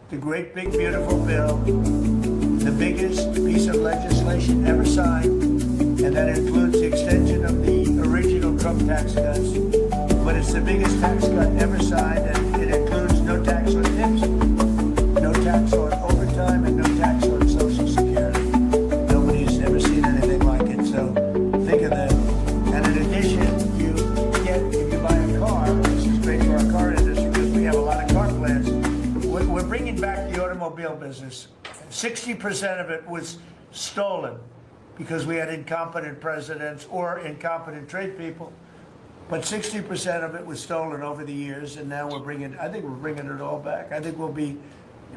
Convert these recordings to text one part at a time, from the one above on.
the great big beautiful bill, the biggest piece of legislation ever signed, and that includes the extension of the original Trump tax cuts. But it's the biggest tax cut ever signed, and it includes no tax on tips, no tax on overtime, and no tax on Social Security. Nobody's ever seen anything like it, so think of that. And in addition, you get, if you buy a car, this is great for our car industry because we have a lot of car plants. We're bringing back the automobile business. 60% of it was stolen because we had incompetent presidents or incompetent trade people. But 60% of it was stolen over the years, and now I think we're bringing it all back. I think we'll be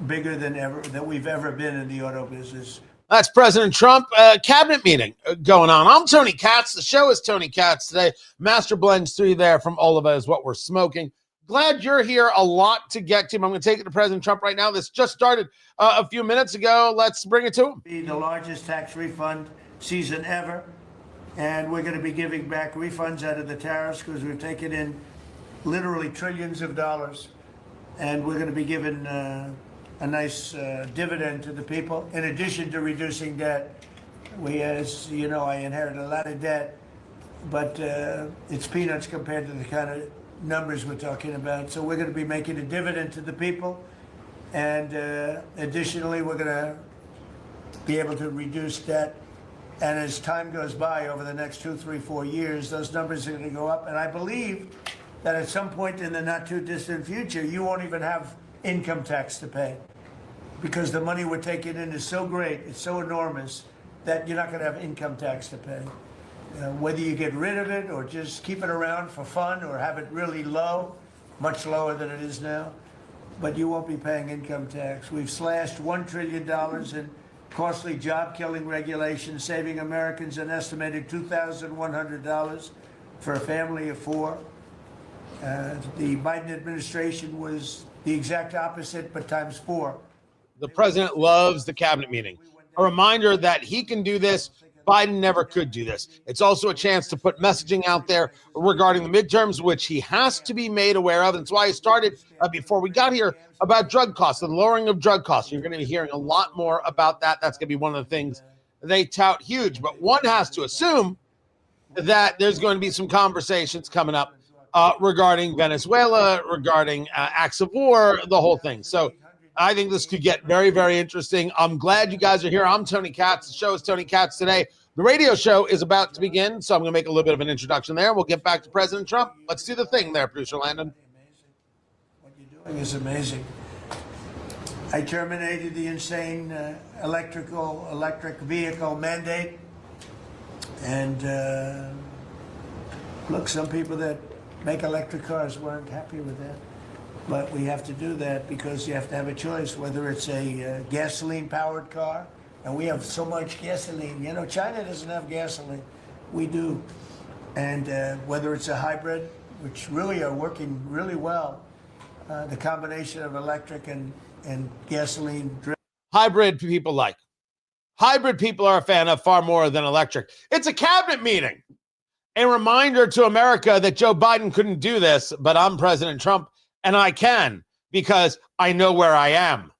bigger than we've ever been in the auto business. That's President Trump. Cabinet meeting going on. I'm Tony Katz. The show is Tony Katz today. Master Blends 3 there from Oliva is what we're smoking. Glad you're here. A lot to get to. I'm going to take it to President Trump right now. This just started a few minutes ago. Let's bring it to him. The largest tax refund season ever. And we're going to be giving back refunds out of the tariffs because we've taken in literally trillions of dollars. And we're going to be giving a nice dividend to the people. In addition to reducing debt, as you know, I inherited a lot of debt, but it's peanuts compared to the kind of numbers we're talking about. So we're going to be making a dividend to the people. And additionally, we're going to be able to reduce debt. And as time goes by over the next 2, 3, 4 years, those numbers are going to go up. And I believe that at some point in the not too distant future, you won't even have income tax to pay because the money we're taking in is so great, it's so enormous that you're not going to have income tax to pay. Whether you get rid of it or just keep it around for fun or have it really low, much lower than it is now, but you won't be paying income tax. We've slashed $1 trillion in costly job-killing regulations, saving Americans an estimated $2,100 for a family of 4. The Biden administration was the exact opposite, but times 4. The president loves the cabinet meeting. A reminder that he can do this. Biden never could do this. It's also a chance to put messaging out there regarding the midterms, which he has to be made aware of. And that's why I started before we got here about drug costs and lowering of drug costs. You're going to be hearing a lot more about that. That's going to be one of the things they tout huge. But one has to assume that there's going to be some conversations coming up regarding Venezuela, regarding acts of war, the whole thing. So I think this could get very, very interesting. I'm glad you guys are here. I'm Tony Katz. The show is Tony Katz Today. The radio show is about to begin, so I'm going to make a little bit of an introduction there. We'll get back to President Trump. Let's do the thing there, Producer Landon. What you're doing is amazing. I terminated the insane electric vehicle mandate. And look, some people that make electric cars weren't happy with that. But we have to do that because you have to have a choice, whether it's a gasoline-powered car, and we have so much gasoline. You know, China doesn't have gasoline. We do. And whether it's a hybrid, which really are working really well, the combination of electric and gasoline. Hybrid people like. Hybrid people are a fan of far more than electric. It's a cabinet meeting. A reminder to America that Joe Biden couldn't do this, but I'm President Trump. And I can because I know where I am.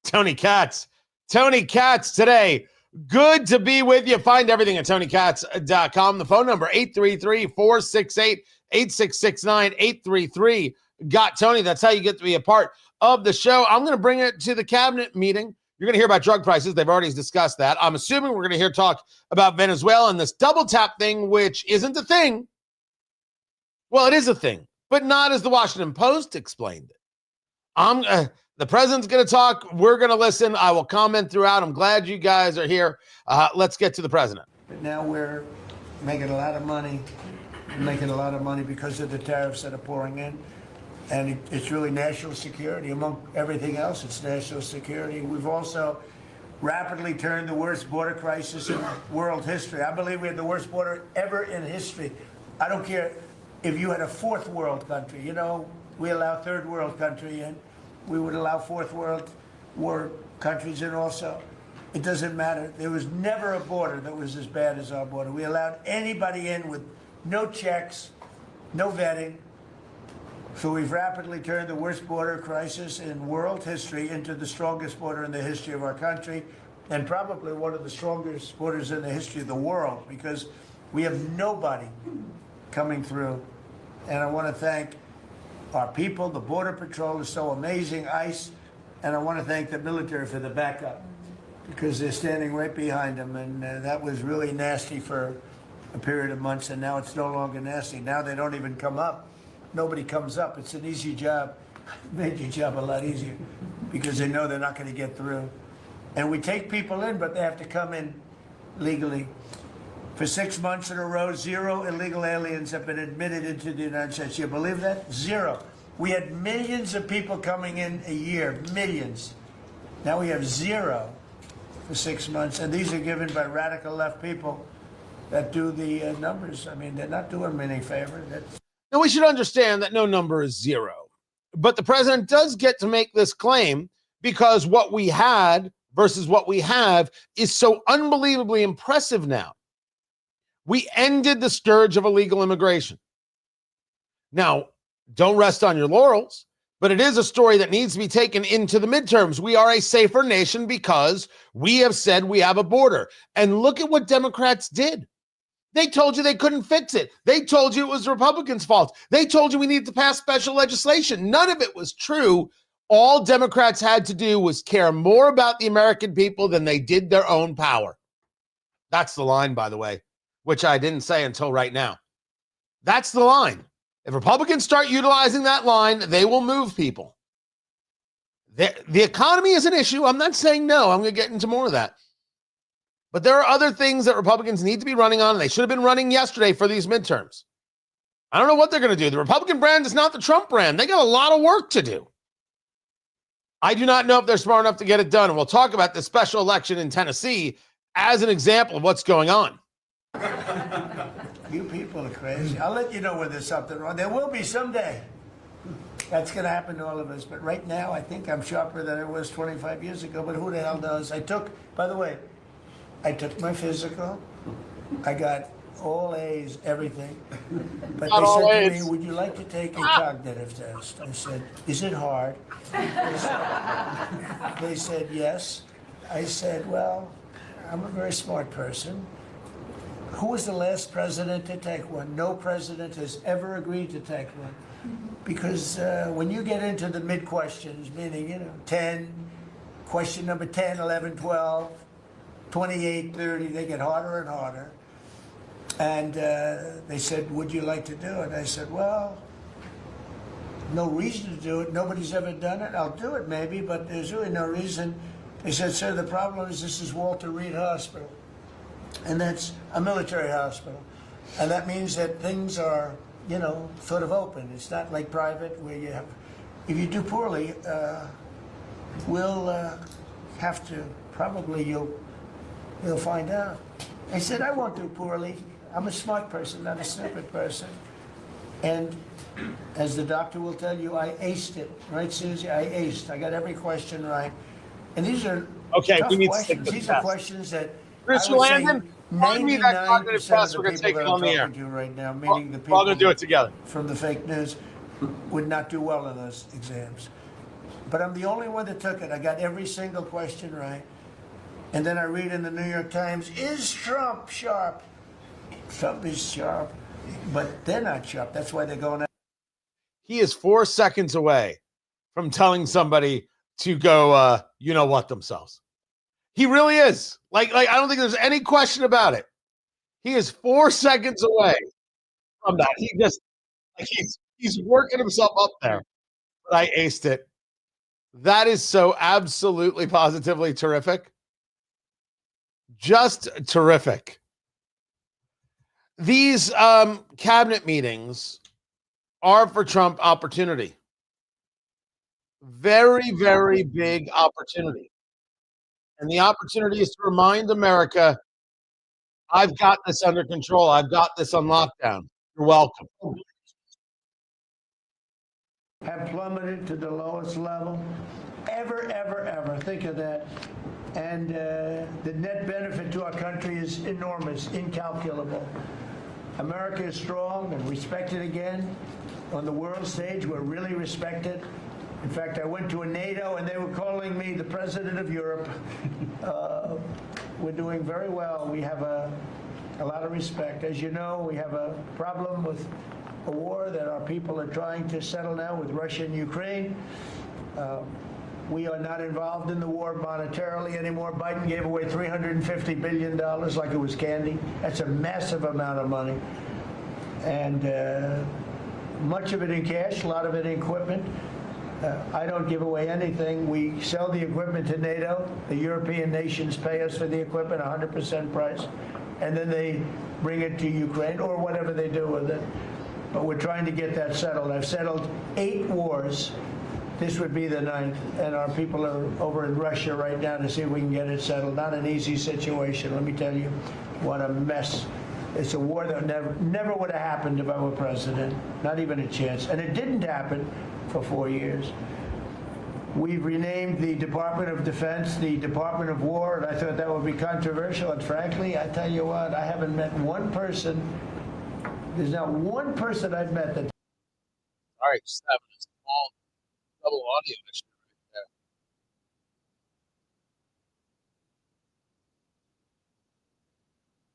Tony Katz. Tony Katz today. Good to be with you. Find everything at TonyKatz.com. The phone number, 833-468-8669, 833-GOT-TONY. That's how you get to be a part of the show. I'm going to bring it to the cabinet meeting. You're going to hear about drug prices. They've already discussed that. I'm assuming we're going to hear talk about Venezuela and this double tap thing, which isn't a thing. Well, it is a thing, but not as the Washington Post explained it. The president's going to talk. We're going to listen. I will comment throughout. I'm glad you guys are here. Let's get to the president. But now we're making a lot of money, because of the tariffs that are pouring in. And it's really national security. Among everything else, it's national security. We've also rapidly turned the worst border crisis in world history. I believe we had the worst border ever in history. I don't care if you had a fourth world country. You know, we allow third world country in. We would allow fourth world war countries in also. It doesn't matter. There was never a border that was as bad as our border. We allowed anybody in with no checks, no vetting. So we've rapidly turned the worst border crisis in world history into the strongest border in the history of our country, and probably one of the strongest borders in the history of the world, because we have nobody coming through. And I want to thank our people. The Border Patrol is so amazing, ICE, and I want to thank the military for the backup, because they're standing right behind them. And that was really nasty for a period of months, and now it's no longer nasty. Now they don't even come up. Nobody comes up. It's an easy job. Made your job a lot easier, because they know they're not going to get through. And we take people in, but they have to come in legally. For 6 months in a row, 0 illegal aliens have been admitted into the United States. You believe that? 0. We had millions of people coming in a year, millions. Now we have 0 for 6 months, and these are given by radical left people that do the numbers. I mean, they're not doing them any favor. Now, we should understand that no number is 0, but the president does get to make this claim because what we had versus what we have is so unbelievably impressive now. We ended the scourge of illegal immigration. Now, don't rest on your laurels, but it is a story that needs to be taken into the midterms. We are a safer nation because we have said we have a border. And look at what Democrats did. They told you they couldn't fix it. They told you it was the Republicans' fault. They told you we needed to pass special legislation. None of it was true. All Democrats had to do was care more about the American people than they did their own power. That's the line, by the way, which I didn't say until right now. That's the line. If Republicans start utilizing that line, they will move people. The economy is an issue. I'm not saying no. I'm going to get into more of that. But there are other things that Republicans need to be running on. And they should have been running yesterday for these midterms. I don't know what they're going to do. The Republican brand is not the Trump brand. They got a lot of work to do. I do not know if they're smart enough to get it done. And we'll talk about the special election in Tennessee as an example of what's going on. You people are crazy. I'll let you know when there's something wrong. There will be someday. That's going to happen to all of us. But right now, I think I'm sharper than I was 25 years ago. But who the hell knows? By the way, I took my physical. I got all A's, everything. But they said to me, would you like to take a cognitive test? I said, is it hard? They said, yes. I said, well, I'm a very smart person. Who was the last president to take one? No president has ever agreed to take one. Because when you get into the mid-questions, meaning, 10, question number 10, 11, 12, 28, 30, they get harder and harder. And they said, would you like to do it? I said, well, no reason to do it. Nobody's ever done it. I'll do it maybe, but there's really no reason. They said, sir, the problem is this is Walter Reed Hospital. And that's a military hospital. And that means that things are, sort of open. It's not like private where you have, if you do poorly, we'll have to, probably you'll find out. I said, I won't do poorly. I'm a smart person, not a stupid person. And as the doctor will tell you, I aced it. Right, Susie? I aced. I got every question right. And these are tough questions. These are questions that Mr. Landon, find me that cognitive test. We're going to take it on the air. Right now, meaning the people we're going to do it together. From the fake news would not do well in those exams. But I'm the only one that took it. I got every single question right. And then I read in the New York Times, is Trump sharp? Trump is sharp, but they're not sharp. That's why they're going out. He is 4 seconds away from telling somebody to go, what themselves. He really is. Like I don't think there's any question about it. He is 4 seconds away from that. He just, he's working himself up there. But I aced it. That is so absolutely positively terrific. Just terrific. These cabinet meetings are for Trump opportunity. Very, very big opportunity. And the opportunity is to remind America, I've got this under control. I've got this on lockdown. You're welcome. Have plummeted to the lowest level ever, ever, ever. Think of that. And the net benefit to our country is enormous, incalculable. America is strong and respected again. On the world stage, we're really respected. In fact, I went to a NATO and they were calling me the president of Europe. We're doing very well. We have a lot of respect. As you know, we have a problem with a war that our people are trying to settle now with Russia and Ukraine. We are not involved in the war monetarily anymore. Biden gave away $350 billion like it was candy. That's a massive amount of money. And much of it in cash, a lot of it in equipment. I don't give away anything. We sell the equipment to NATO. The European nations pay us for the equipment, 100% price. And then they bring it to Ukraine or whatever they do with it. But we're trying to get that settled. I've settled 8 wars. This would be the 9th. And our people are over in Russia right now to see if we can get it settled. Not an easy situation. Let me tell you what a mess. It's a war that never would have happened if I were president. Not even a chance. And it didn't happen for 4 years. We've renamed the Department of Defense the Department of War, and I thought that would be controversial. And frankly, I tell you what, I haven't met one person. There's not one person I've met that. All right, just having a small double audio issue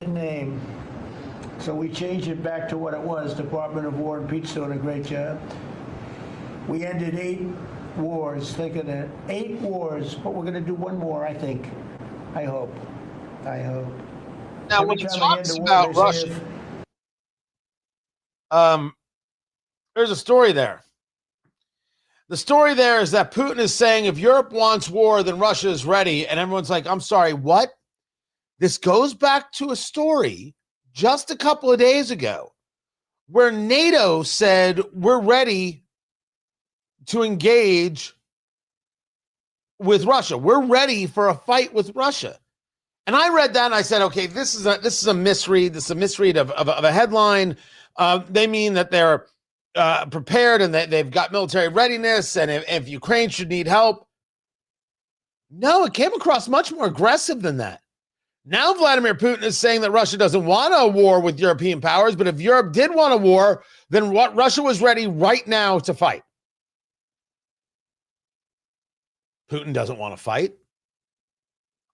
right there. Name. So we changed it back to what it was, Department of War, and Pete's doing a great job. We ended 8 wars, think of that. 8 wars, but we're going to do one more, I think. I hope. Now, every when he talks about Russia, there's a story there. The story there is that Putin is saying if Europe wants war, then Russia is ready. And everyone's like, I'm sorry, what? This goes back to a story just a couple of days ago where NATO said we're ready to engage with Russia. We're ready for a fight with Russia. And I read that and I said, okay, this is a misread. This is a misread of a headline. They mean that they're prepared and that they've got military readiness and if Ukraine should need help. No, it came across much more aggressive than that. Now Vladimir Putin is saying that Russia doesn't want a war with European powers, but if Europe did want a war, then what Russia was ready right now to fight. Putin doesn't want to fight.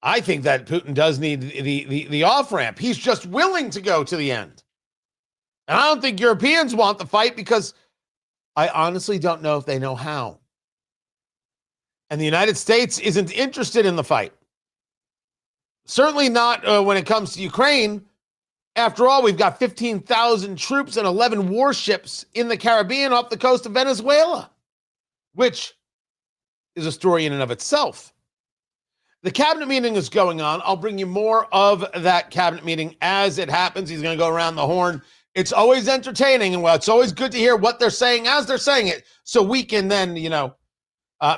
I think that Putin does need the off-ramp. He's just willing to go to the end. And I don't think Europeans want the fight because I honestly don't know if they know how. And the United States isn't interested in the fight. Certainly not when it comes to Ukraine. After all, we've got 15,000 troops and 11 warships in the Caribbean off the coast of Venezuela, which is a story in and of itself. The cabinet meeting is going on. I'll bring you more of that cabinet meeting as it happens. He's going to go around the horn. It's always entertaining, and it's always good to hear what they're saying as they're saying it, so we can then,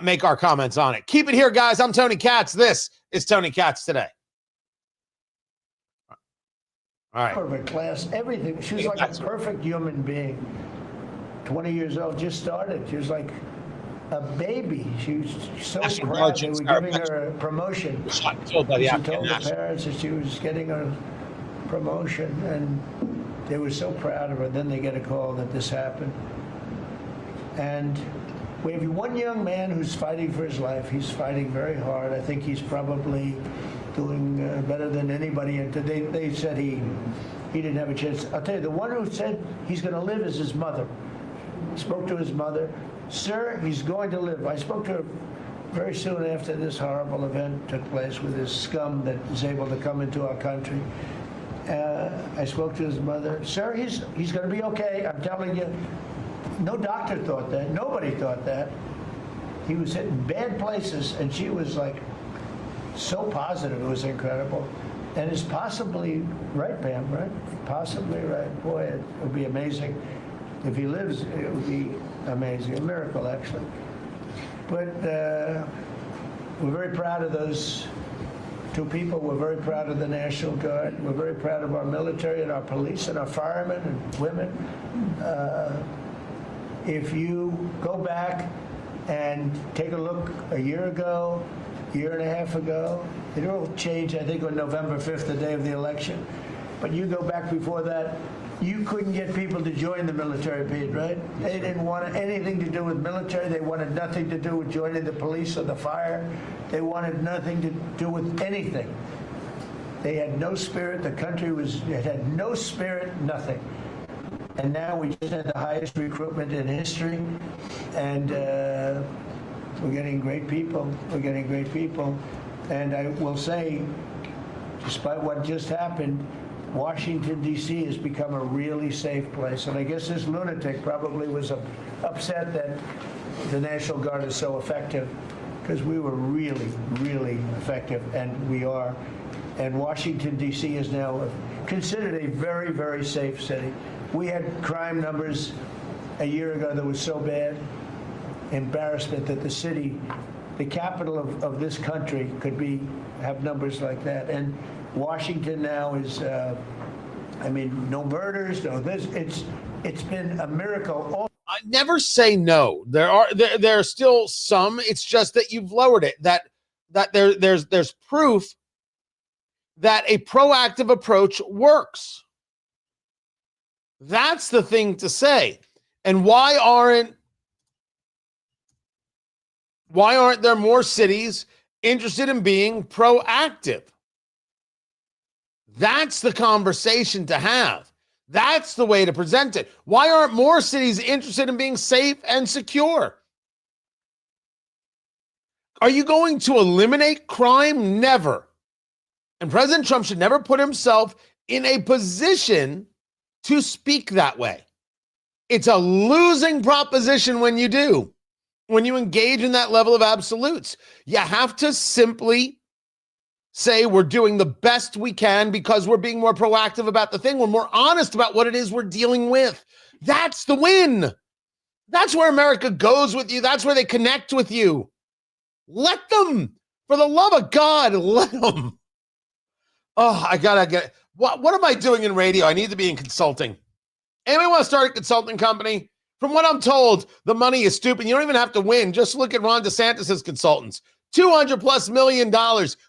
make our comments on it. Keep it here, guys. I'm Tony Katz. This is Tony Katz Today. All right. Perfect class, everything. She was like a perfect human being. 20 years old, just started. She was like a baby. She was so proud. They were giving her a promotion. She told the parents that she was getting a promotion, and they were so proud of her. Then they get a call that this happened. And we have one young man who's fighting for his life. He's fighting very hard. I think he's probably doing better than anybody. And they said he didn't have a chance. I'll tell you, the one who said he's going to live is his mother. Spoke to his mother. Sir, he's going to live. I spoke to her very soon after this horrible event took place with this scum that is able to come into our country. I spoke to his mother. Sir, he's going to be okay. I'm telling you. No doctor thought that. Nobody thought that. He was hitting bad places, and she was like so positive. It was incredible. And it's possibly right, Pam, right? Possibly right. Boy, it would be amazing. If he lives, it would be amazing. A miracle, actually. But we're very proud of those 2 people. We're very proud of the National Guard. We're very proud of our military and our police and our firemen and women. If you go back and take a look a year ago, year and a half ago, it all changed, I think, on November 5th, the day of the election. But you go back before that, You couldn't get people to join the military, Pete, right? They didn't want anything to do with military. They wanted nothing to do with joining the police or the fire. They wanted nothing to do with anything. They had no spirit. The country had no spirit, nothing. And now we just had the highest recruitment in history, and we're getting great people. We're getting great people. And I will say, despite what just happened, Washington, D.C. has become a really safe place. And I guess this lunatic probably was upset that the National Guard is so effective, because we were really, really effective, and we are. And Washington, D.C. is now considered a very, very safe city. We had crime numbers a year ago that was so bad, embarrassment, that the city, the capital of this country, could have numbers like that. And Washington now is, no murders, no this. It's been a miracle. I never say no. There are still some. It's just that you've lowered it. That there's proof that a proactive approach works. That's the thing to say. And why aren't there more cities interested in being proactive? That's the conversation to have. That's the way to present it. Why aren't more cities interested in being safe and secure? Are you going to eliminate crime? Never. And President Trump should never put himself in a position to speak that way. It's a losing proposition when you do, when you engage in that level of absolutes. You have to simply say we're doing the best we can because we're being more proactive about the thing. We're more honest about what it is we're dealing with. That's the win. That's where America goes with you. That's where they connect with you. Let them. For the love of God, let them. Oh, I gotta get. What am I doing in radio? I need to be in consulting. Anyone want to start a consulting company? From what I'm told, the money is stupid. You don't even have to win. Just look at Ron DeSantis' consultants. $200+ million.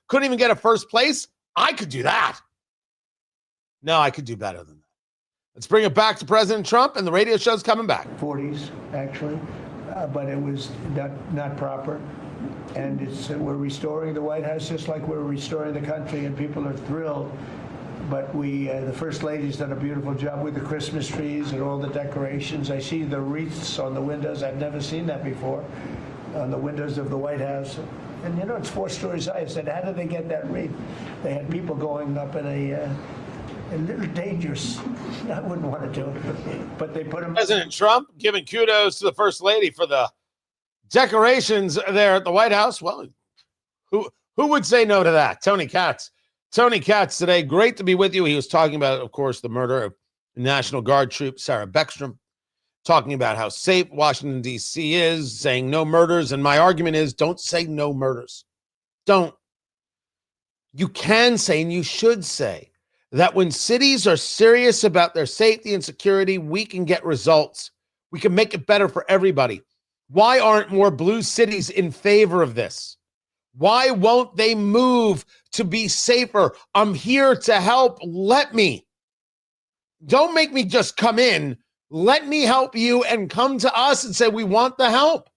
Couldn't even get a first place. I could do that. No, I could do better than that. Let's bring it back to President Trump, and the radio show's coming back. 40s, actually, but it was not proper. And we're restoring the White House just like we're restoring the country, and people are thrilled. But the First Lady's done a beautiful job with the Christmas trees and all the decorations. I see the wreaths on the windows. I've never seen that before, on the windows of the White House. And, it's 4 stories high. I said, how did they get that wreath? They had people going up in a little dangerous. I wouldn't want to do it, but they put them. President Trump giving kudos to the First Lady for the decorations there at the White House. Well, who would say no to that? Tony Katz. Tony Katz today, great to be with you. He was talking about, of course, the murder of National Guard troop Sarah Beckstrom, talking about how safe Washington, D.C. is, saying no murders. And my argument is, don't say no murders. Don't. You can say, and you should say, that when cities are serious about their safety and security, we can get results. We can make it better for everybody. Why aren't more blue cities in favor of this? Why won't they move to be safer? I'm here to help. Let me. Don't make me just come in. Let me help you and come to us and say, we want the help.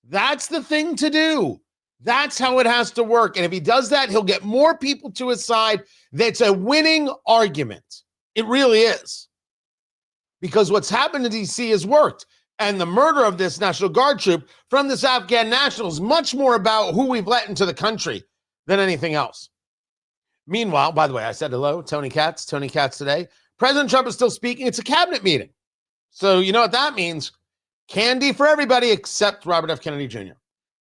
That's the thing to do. That's how it has to work. And if he does that, he'll get more people to his side. That's a winning argument. It really is. Because what's happened in D.C. has worked. And the murder of this National Guard troop from this Afghan national is much more about who we've let into the country than anything else. Meanwhile, by the way, I said hello, Tony Katz today. President Trump is still speaking. It's a cabinet meeting. So you know what that means. Candy for everybody except Robert F. Kennedy Jr.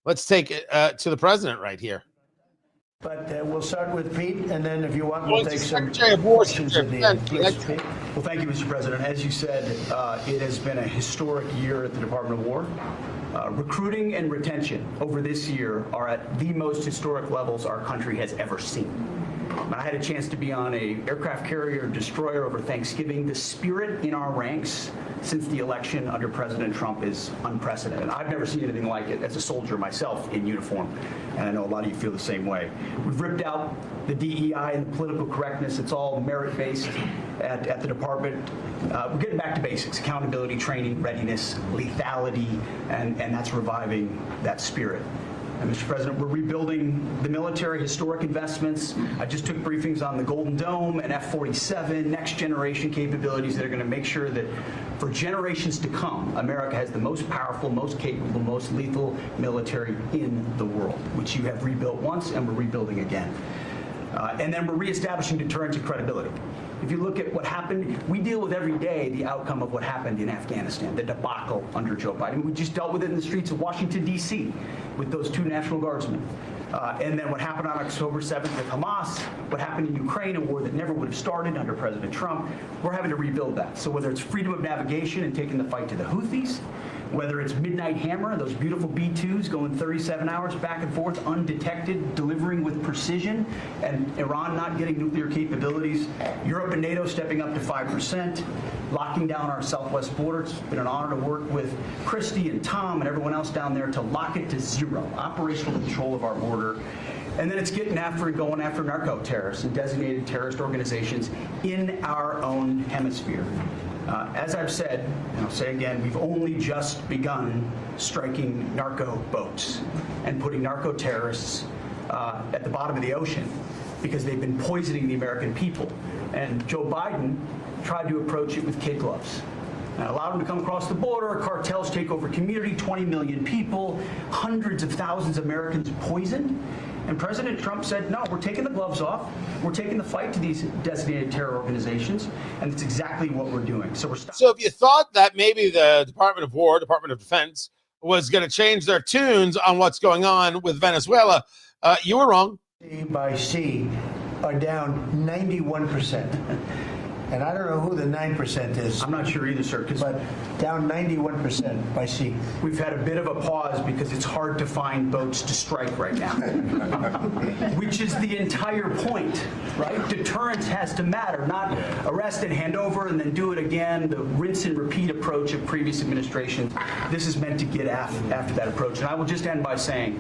Let's take it to the president right here. But we'll start with Pete, and then if you want, we'll take some questions at the end. Please, Pete. Well, thank you, Mr. President. As you said, it has been a historic year at the Department of War. Recruiting and retention over this year are at the most historic levels our country has ever seen. I had a chance to be on a aircraft carrier destroyer over Thanksgiving. The spirit in our ranks since the election under President Trump is unprecedented. I've never seen anything like it as a soldier myself in uniform, and I know a lot of you feel the same way. We've ripped out the DEI and the political correctness. It's all merit-based at the department. We're getting back to basics: accountability, training, readiness, lethality, and that's reviving that spirit. And Mr. President, we're rebuilding the military, historic investments. I just took briefings on the Golden Dome and F-47, next generation capabilities that are going to make sure that for generations to come, America has the most powerful, most capable, most lethal military in the world, which you have rebuilt once and we're rebuilding again. And then we're reestablishing deterrence and credibility. If you look at what happened, we deal with every day the outcome of what happened in Afghanistan, the debacle under Joe Biden. We just dealt with it in the streets of Washington, D.C. with those 2 National Guardsmen. And then what happened on October 7th with Hamas, what happened in Ukraine, a war that never would have started under President Trump, we're having to rebuild that. So whether it's freedom of navigation and taking the fight to the Houthis, whether it's Midnight Hammer, those beautiful B-2s going 37 hours back and forth, undetected, delivering with precision, and Iran not getting nuclear capabilities, Europe and NATO stepping up to 5%, locking down our southwest border. It's been an honor to work with Christy and Tom and everyone else down there to lock it to 0, operational control of our border. And then it's getting after and going after narco-terrorists and designated terrorist organizations in our own hemisphere. As I've said, and I'll say again, we've only just begun striking narco boats and putting narco terrorists at the bottom of the ocean because they've been poisoning the American people. And Joe Biden tried to approach it with kid gloves. Allowed them to come across the border, cartels take over community, 20 million people, hundreds of thousands of Americans poisoned. And President Trump said, no, we're taking the gloves off. We're taking the fight to these designated terror organizations. And it's exactly what we're doing. So if you thought that maybe the Department of War, Department of Defense, was going to change their tunes on what's going on with Venezuela, you were wrong. By sea are down 91%. And I don't know who the 9% is. I'm not sure either, sir. But down 91% by sea. We've had a bit of a pause because it's hard to find boats to strike right now, which is the entire point, right? Deterrence has to matter, not arrest and hand over and then do it again, the rinse and repeat approach of previous administrations. This is meant to get after that approach. And I will just end by saying,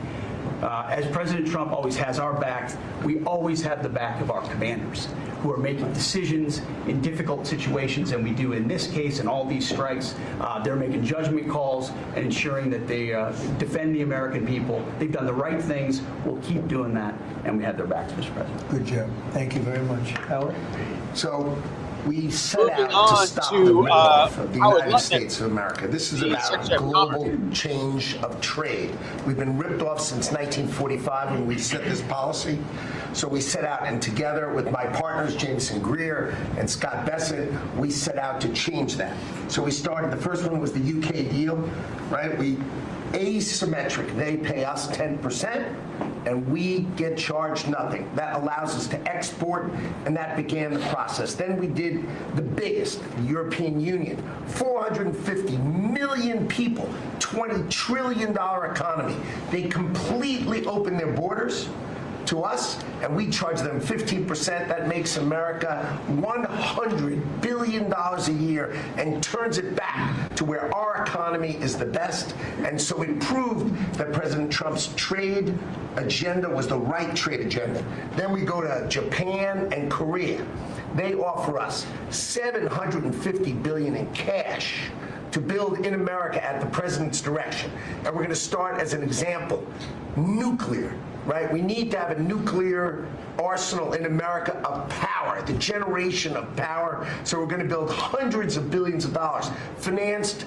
as President Trump always has our back, we always have the back of our commanders who are making decisions in difficult situations, and we do in this case and all these strikes. They're making judgment calls and ensuring that they defend the American people. They've done the right things. We'll keep doing that, and we have their backs, Mr. President. Good job. Thank you very much. Howard? So we set out to stop the ripoff of the United States of America. This is about a global change of trade. We've been ripped off since 1945 when we set this policy. So we set out, and together with my partners, Jameson Greer and Scott Bessent, we set out to change that. So we started, the first one was the UK deal, right? We asymmetric. They pay us 10%, and we get charged nothing. That allows us to export, and that began the process. Then we did the biggest, the European Union, 450 million people, $20 trillion economy. They completely opened their borders to us, and we charge them 15%. That makes America $100 billion a year and turns it back to where our economy is the best. And so it proved that President Trump's trade agenda was the right trade agenda. Then we go to Japan and Korea. They offer us $750 billion in cash to build in America at the president's direction. And we're going to start, as an example, nuclear. Right? We need to have a nuclear arsenal in America of power, the generation of power. So we're going to build hundreds of billions of dollars, financed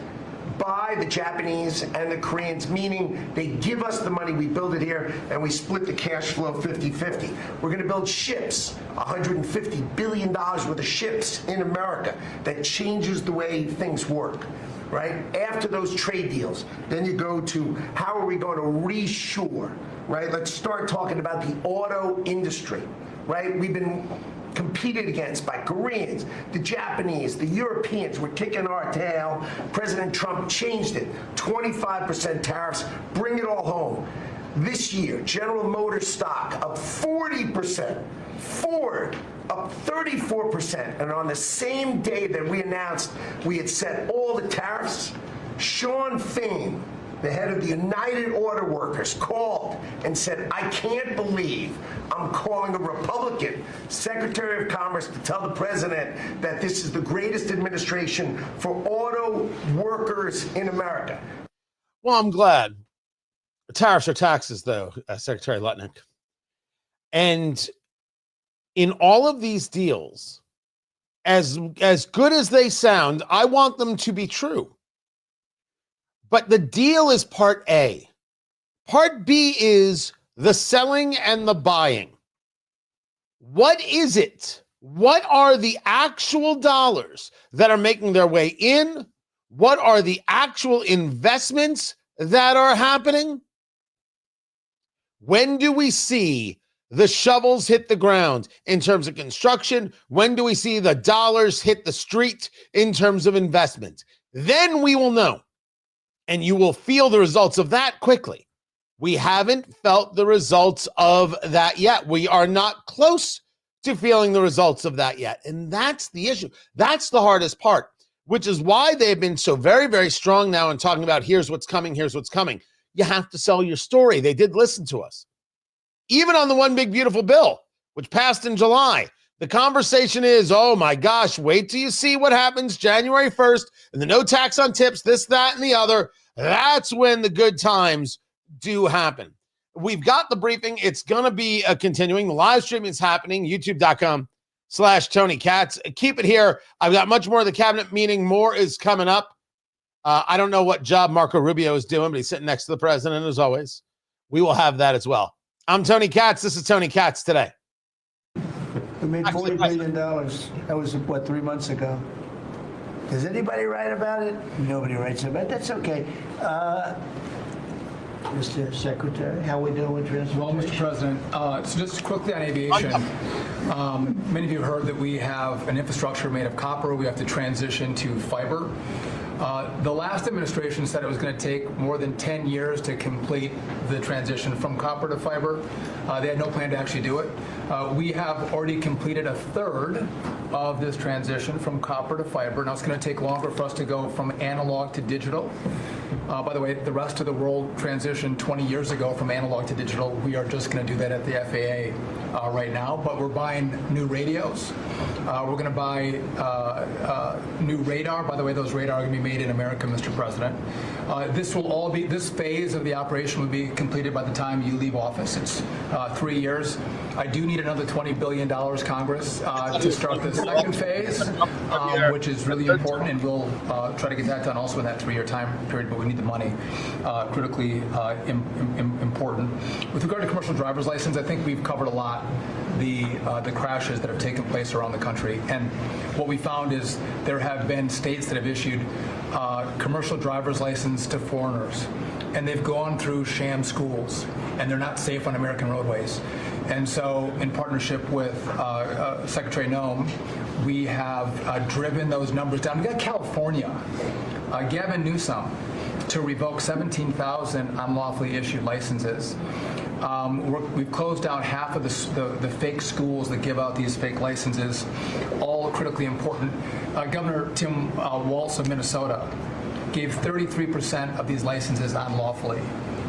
by the Japanese and the Koreans, meaning they give us the money, we build it here, and we split the cash flow 50-50. We're going to build ships, $150 billion worth of ships in America. That changes the way things work. Right? After those trade deals, then you go to how are we going to reshore, right? Let's start talking about the auto industry, right? We've been competed against by Koreans, the Japanese, the Europeans. We're kicking our tail. President Trump changed it. 25% tariffs, bring it all home. This year, General Motors stock up 40%, Ford up 34%, and on the same day that we announced we had set all the tariffs, Sean Fain, the head of the United Auto Workers, called and said, I can't believe I'm calling a Republican Secretary of Commerce to tell the president that this is the greatest administration for auto workers in America. Well, I'm glad. Tariffs are taxes, though, Secretary Lutnick. And in all of these deals, as good as they sound, I want them to be true. But the deal is part A. Part B is the selling and the buying. What is it? What are the actual dollars that are making their way in? What are the actual investments that are happening? When do we see the shovels hit the ground in terms of construction? When do we see the dollars hit the street in terms of investment? Then we will know. And you will feel the results of that quickly. We haven't felt the results of that yet. We are not close to feeling the results of that yet. And that's the issue. That's the hardest part, which is why they've been so very, very strong now in talking about here's what's coming, here's what's coming. You have to sell your story. They did listen to us. Even on the one big beautiful bill, which passed in July, the conversation is, oh my gosh, wait till you see what happens January 1st and the no tax on tips, this, that, and the other. That's when the good times do happen. We've got the briefing. It's going to be continuing. The live streaming is happening, youtube.com/Tony Katz. Keep it here. I've got much more of the cabinet meeting. More is coming up. I don't know what job Marco Rubio is doing, but he's sitting next to the president as always. We will have that as well. I'm Tony Katz. This is Tony Katz Today. We made $40 billion. That was, what, 3 months ago? Does anybody write about it? Nobody writes about it. That's okay. Mr. Secretary, how we doing with transportation? Well, Mr. President, so just quickly on aviation, many of you heard that we have an infrastructure made of copper. We have to transition to fiber. The last administration said it was going to take more than 10 years to complete the transition from copper to fiber. They had no plan to actually do it. We have already completed a third of this transition from copper to fiber. Now it's going to take longer for us to go from analog to digital. By the way, the rest of the world transitioned 20 years ago from analog to digital. We are just going to do that at the FAA right now, but we're buying new radios. We're going to buy new radar. By the way, those radar are going to be made in America, Mr. President. This phase of the operation will be completed by the time you leave office. It's 3 years. I do need another $20 billion, Congress, to start the second phase, which is really important, and we'll try to get that done also in that 3-year time period, but we need the money, critically important. With regard to commercial driver's license, I think we've covered a lot the crashes that have taken place around the country. And what we found is there have been states that have issued commercial driver's license to foreigners, and they've gone through sham schools, and they're not safe on American roadways. And so in partnership with Secretary Noem, we have driven those numbers down. We got California, Gavin Newsom, to revoke 17,000 unlawfully issued licenses. We've closed down half of the fake schools that give out these fake licenses, all critically important. Governor Tim Walz of Minnesota gave 33% of these licenses unlawfully.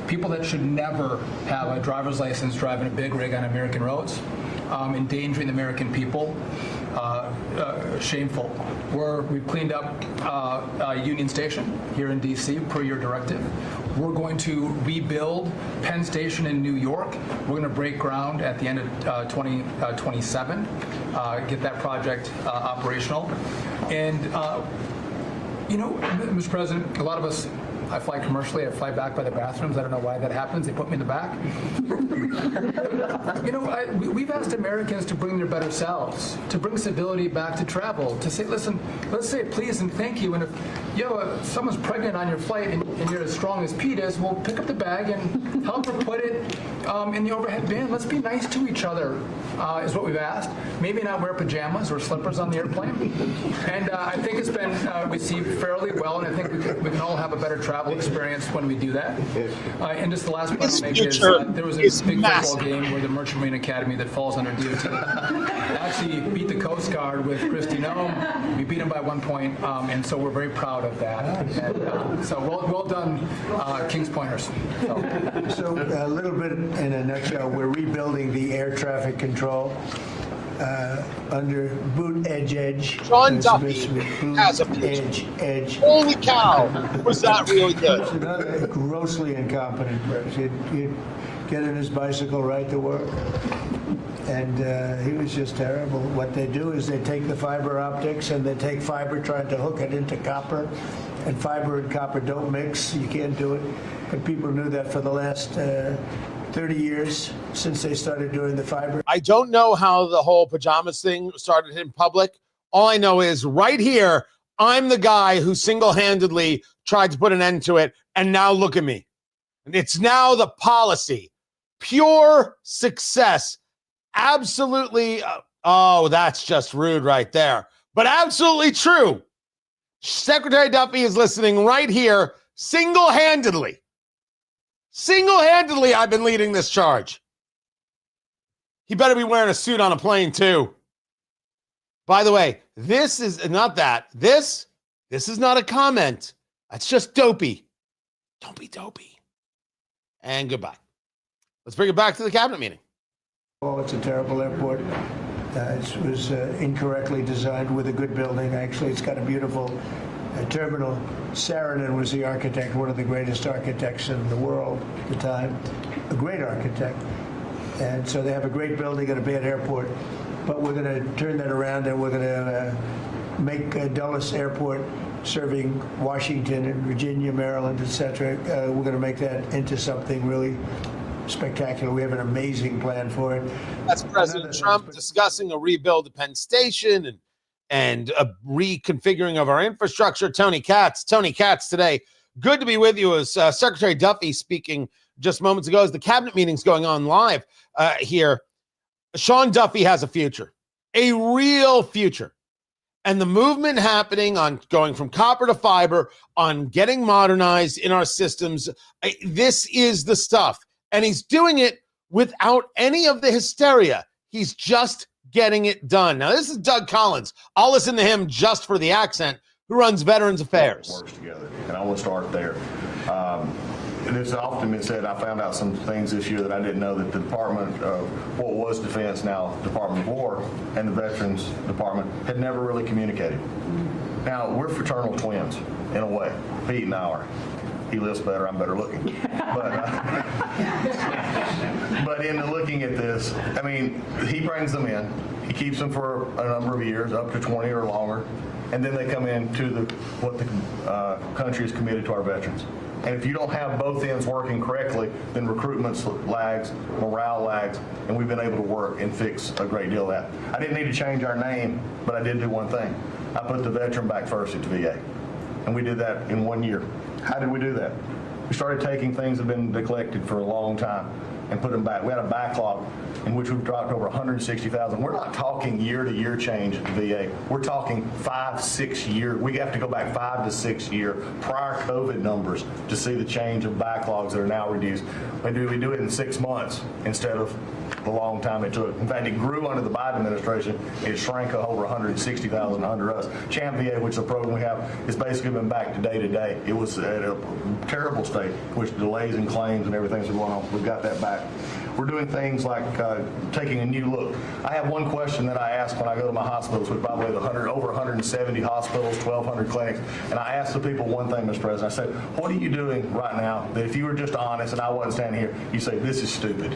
People that should never have a driver's license driving a big rig on American roads, endangering the American people. Shameful. We've cleaned up Union Station here in D.C. per your directive. We're going to rebuild Penn Station in New York. We're going to break ground at the end of 2027, get that project operational. And, Mr. President, a lot of us, I fly commercially. I fly back by the bathrooms. I don't know why that happens. They put me in the back. We've asked Americans to bring their better selves, to bring civility back to travel, to say, listen, let's say please and thank you. And if someone's pregnant on your flight and you're as strong as Pete is, well, pick up the bag and help her put it in the overhead bin. Let's be nice to each other, is what we've asked. Maybe not wear pajamas or slippers on the airplane. And I think it's been received fairly well, and I think we can all have a better travel travel experience when we do that. And just the last point His I'll make is future there was a is big massive. football game where the Merchant Marine Academy that falls under DOT actually beat the Coast Guard with Christy Nome. We beat them by 1 point, and so we're very proud of that. And, so well done, Kings Pointers. So a little bit in a nutshell, we're rebuilding the air traffic control under boot edge. Sean There's Duffy boot has a future. edge. Holy cow, was that really good? It's another grossly incompetent person. He'd get in his bicycle, ride to work. And he was just terrible. What they do is they take the fiber optics and they take fiber, trying to hook it into copper. And fiber and copper don't mix. You can't do it. But people knew that for the last 30 years since they started doing the fiber. I don't know how the whole pajamas thing started in public. All I know is right here, I'm the guy who single-handedly tried to put an end to it. And now look at me. It's now the policy. Pure success. Absolutely. Oh, that's just rude right there. But absolutely true. Secretary Duffy is listening right here, single-handedly. Single-handedly, I've been leading this charge. He better be wearing a suit on a plane, too. By the way, this is not that. This is not a comment. That's just dopey. Don't be dopey. And goodbye. Let's bring it back to the cabinet meeting. Oh, it's a terrible airport. It was incorrectly designed with a good building. Actually, it's got a beautiful terminal. Saarinen was the architect, one of the greatest architects in the world at the time, a great architect. And so they have a great building and a bad airport. But we're going to turn that around, and we're going to make Dulles Airport, serving Washington and Virginia, Maryland, etc. We're going to make that into something really spectacular. We have an amazing plan for it. That's President Trump discussing a rebuild of Penn Station and a reconfiguring of our infrastructure. Tony Katz today. Good to be with you. As Secretary Duffy speaking just moments ago, as the cabinet meeting's going on live here. Sean Duffy has a future, a real future. And the movement happening on going from copper to fiber, on getting modernized in our systems, this is the stuff. And he's doing it without any of the hysteria. He's just getting it done. Now, this is Doug Collins. I'll listen to him just for the accent, who runs Veterans Affairs. Works together, and I want to start there. And it's often been said, I found out some things this year that I didn't know, that the Department of what was Defense, now Department of War, and the Veterans Department had never really communicated. Now, we're fraternal twins, in a way. Pete and I are. He lives better, I'm better looking. But in looking at this, I mean, he brings them in. He keeps them for a number of years, up to 20 or longer, and then they come into what the country is committed to our veterans. And if you don't have both ends working correctly, then recruitment lags, morale lags, and we've been able to work and fix a great deal of that. I didn't need to change our name, but I did do one thing. I put the veteran back first at the VA. And we did that in 1 year. How did we do that? We started taking things that have been neglected for a long time and put them back. We had a backlog in which we've dropped over 160,000. We're not talking year-to-year change at the VA. We're talking 5-6 year. We have to go back 5 to 6 year prior COVID numbers to see the change of backlogs that are now reduced. We do it in 6 months instead of the long time it took. In fact, it grew under the Biden administration. It shrank over 160,000 under us. Champ VA, which is a program we have, has basically been back to day to day. It was at a terrible state, which delays and claims and everything's going on. We've got that back. We're doing things like taking a new look. I have one question that I ask when I go to my hospitals, which by the way, over 170 hospitals, 1,200 clinics, and I ask the people one thing, Mr. President. I said, what are you doing right now that if you were just honest and I wasn't standing here, you say, this is stupid?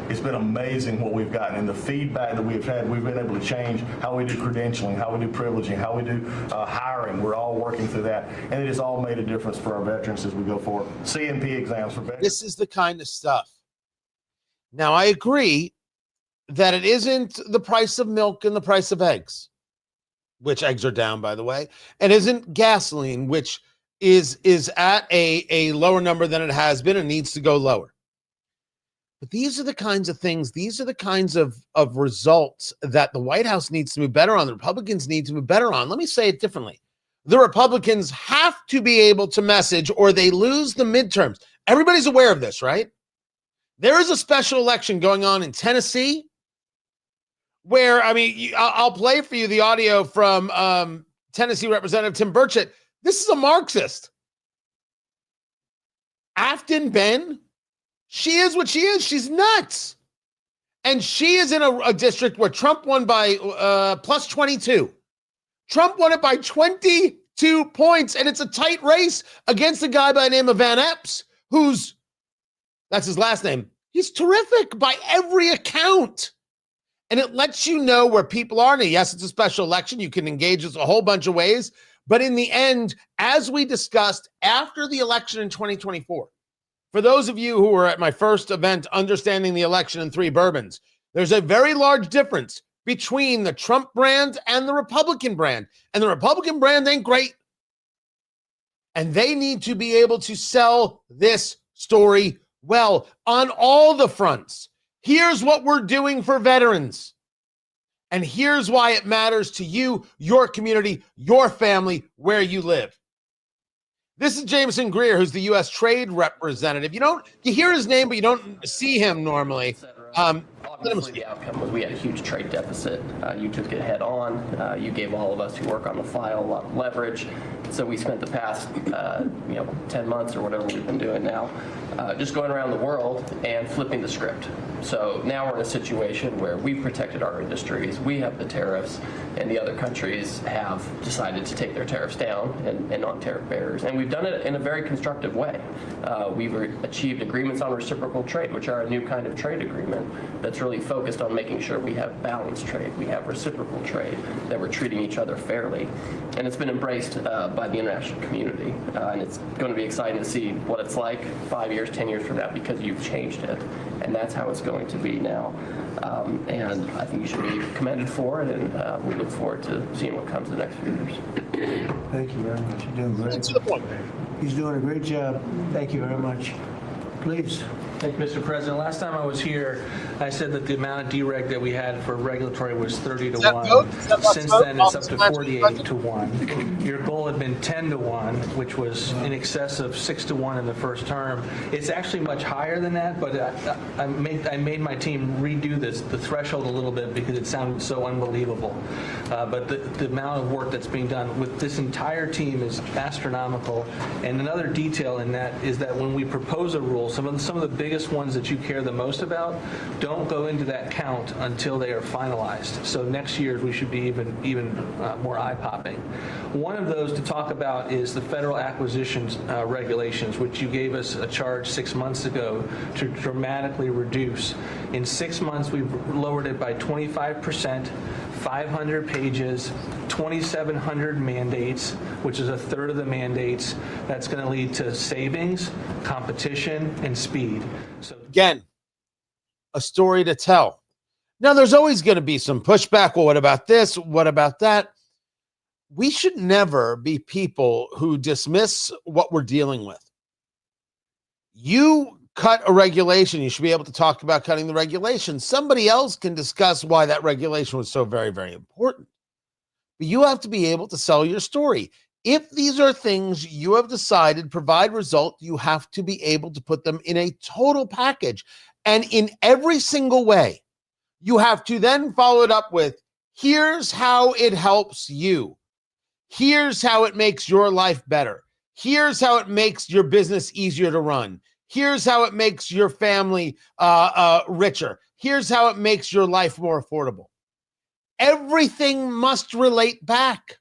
It's been amazing what we've gotten, and the feedback that we've had. We've been able to change how we do credentialing, how we do privileging, how we do hiring. We're all working through that, and it has all made a difference for our veterans as we go forward. CNP exams for veterans. This is the kind of stuff. Now, I agree that it isn't the price of milk and the price of eggs, which eggs are down, by the way. It isn't gasoline, which is at a lower number than it has been and needs to go lower. But these are the kinds of things, these are the kinds of results that the White House needs to move better on, the Republicans need to move better on. Let me say it differently. the Republicans have to be able to message or they lose the midterms. Everybody's aware of this, right? There is a special election going on in Tennessee where, I mean, I'll play for you the audio from Tennessee Representative Tim Burchett. This is a Marxist. Afton Ben, she is what she is. She's nuts. And she is in a district where Trump won by plus 22. Trump won it by 22 points, and it's a tight race against a guy by the name of Van Epps, that's his last name. He's terrific by every account. And it lets you know where people are. And yes, it's a special election. You can engage us a whole bunch of ways. But in the end, as we discussed after the election in 2024, for those of you who were at my first event, Understanding the Election in 3 Bourbons, there's a very large difference between the Trump brand and the Republican brand. And the Republican brand ain't great. And they need to be able to sell this story well on all the fronts. Here's what we're doing for veterans. And here's why it matters to you, your community, your family, where you live. This is Jameson Greer, who's the U.S. Trade Representative. You hear his name, but you don't see him normally. Obviously, the outcome was we had a huge trade deficit. You took it head on. You gave all of us who work on the file a lot of leverage. So we spent the past 10 months or whatever we've been doing now just going around the world and flipping the script. So now we're in a situation where we've protected our industries, we have the tariffs, and the other countries have decided to take their tariffs down and non-tariff barriers. And we've done it in a very constructive way. We've achieved agreements on reciprocal trade, which are a new kind of trade agreement that's really focused on making sure we have balanced trade, we have reciprocal trade, that we're treating each other fairly. And it's been embraced by the international community. And it's going to be exciting to see what it's like 5 years, 10 years from now, because you've changed it. And that's how it's going to be now. And I think you should be commended for it, and we look forward to seeing what comes in the next few years. Thank you very much. You're doing great. To the point. He's doing a great job. Thank you very much. Please. Thank you, Mr. President. Last time I was here, I said that the amount of dereg that we had for regulatory was 30 to 1. Since then, it's up to 48 to 1. Your goal had been 10 to 1, which was in excess of 6 to 1 in the first term. It's actually much higher than that, but I made my team redo the threshold a little bit because it sounded so unbelievable. But the amount of work that's being done with this entire team is astronomical. And another detail in that is that when we propose a rule, some of the biggest ones that you care the most about don't go into that count until they are finalized. So next year we should be even more eye-popping. One of those to talk about is the federal acquisitions regulations, which you gave us a charge 6 months ago to dramatically reduce. In 6 months, we've lowered it by 25%. 500 pages, 2,700 mandates, which is a third of the mandates. That's going to lead to savings, competition, and speed. So Again, a story to tell. Now, there's always going to be some pushback. Well, what about this? What about that? We should never be people who dismiss what we're dealing with. You cut a regulation, you should be able to talk about cutting the regulation. Somebody else can discuss why that regulation was so very, very important. But you have to be able to sell your story. If these are things you have decided provide result, you have to be able to put them in a total package. And in every single way, you have to then follow it up with, here's how it helps you. Here's how it makes your life better. Here's how it makes your business easier to run. Here's how it makes your family richer. Here's how it makes your life more affordable. Everything must relate back.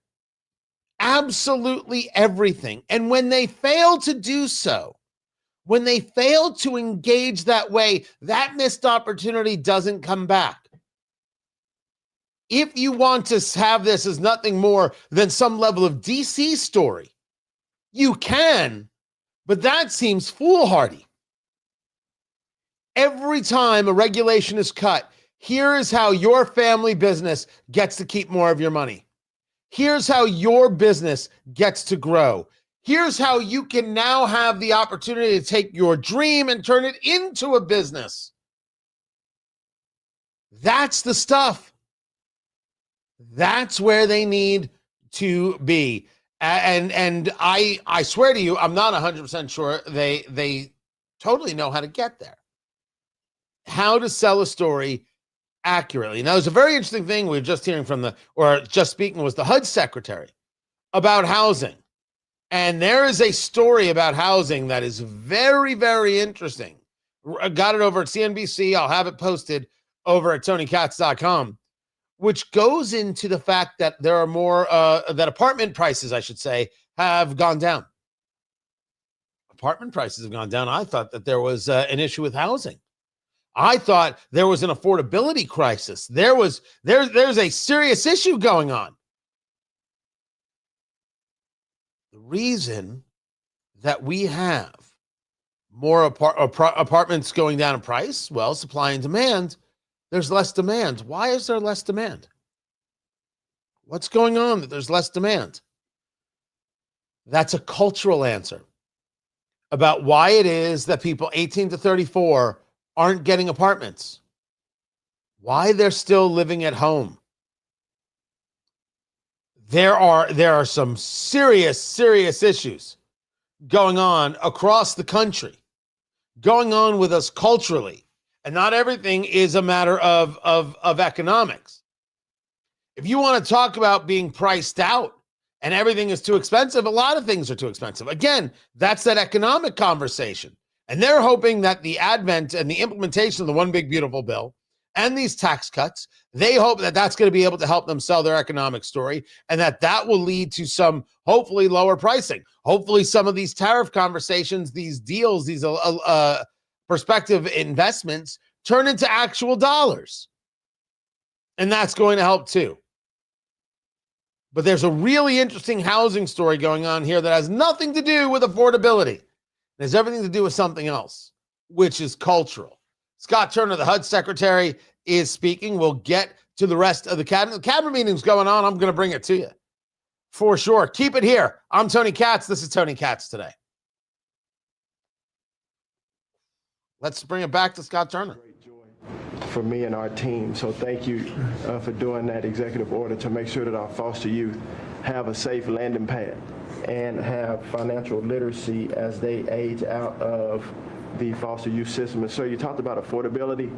Absolutely everything. And when they fail to do so, when they fail to engage that way, that missed opportunity doesn't come back. If you want to have this as nothing more than some level of DC story, you can, but that seems foolhardy. Every time a regulation is cut, here is how your family business gets to keep more of your money. Here's how your business gets to grow. Here's how you can now have the opportunity to take your dream and turn it into a business. That's the stuff. That's where they need to be. And I swear to you, I'm not 100% sure they totally know how to get there. How to sell a story accurately. Now, there's a very interesting thing we were just hearing from just speaking was the HUD secretary about housing. And there is a story about housing that is very, very interesting. I got it over at CNBC. I'll have it posted over at TonyKatz.com, which goes into the fact that there are more, that apartment prices, I should say, have gone down. Apartment prices have gone down. I thought that there was an issue with housing. I thought there was an affordability crisis. There's a serious issue going on. The reason that we have more apartments going down in price, well, supply and demand, there's less demand. Why is there less demand? What's going on that there's less demand? That's a cultural answer about why it is that people 18 to 34 aren't getting apartments, why they're still living at home. There are some serious issues going on across the country, going on with us culturally, and not everything is a matter of economics. If you want to talk about being priced out and everything is too expensive, a lot of things are too expensive. Again, that's that economic conversation. And they're hoping that the advent and the implementation of the One Big Beautiful Bill and these tax cuts, they hope that that's going to be able to help them sell their economic story, and that will lead to some hopefully lower pricing. Hopefully some of these tariff conversations, these deals, these prospective investments turn into actual dollars. And that's going to help too. But there's a really interesting housing story going on here that has nothing to do with affordability. It has everything to do with something else, which is cultural. Scott Turner, the HUD secretary, is speaking. We'll get to the rest of the cabinet. The cabinet meeting's going on. I'm going to bring it to you for sure. Keep it here. I'm Tony Katz. This is Tony Katz Today. Let's bring it back to Scott Turner. For me and our team. So thank you for doing that executive order to make sure that our foster youth have a safe landing pad and have financial literacy as they age out of the foster youth system. And so you talked about affordability.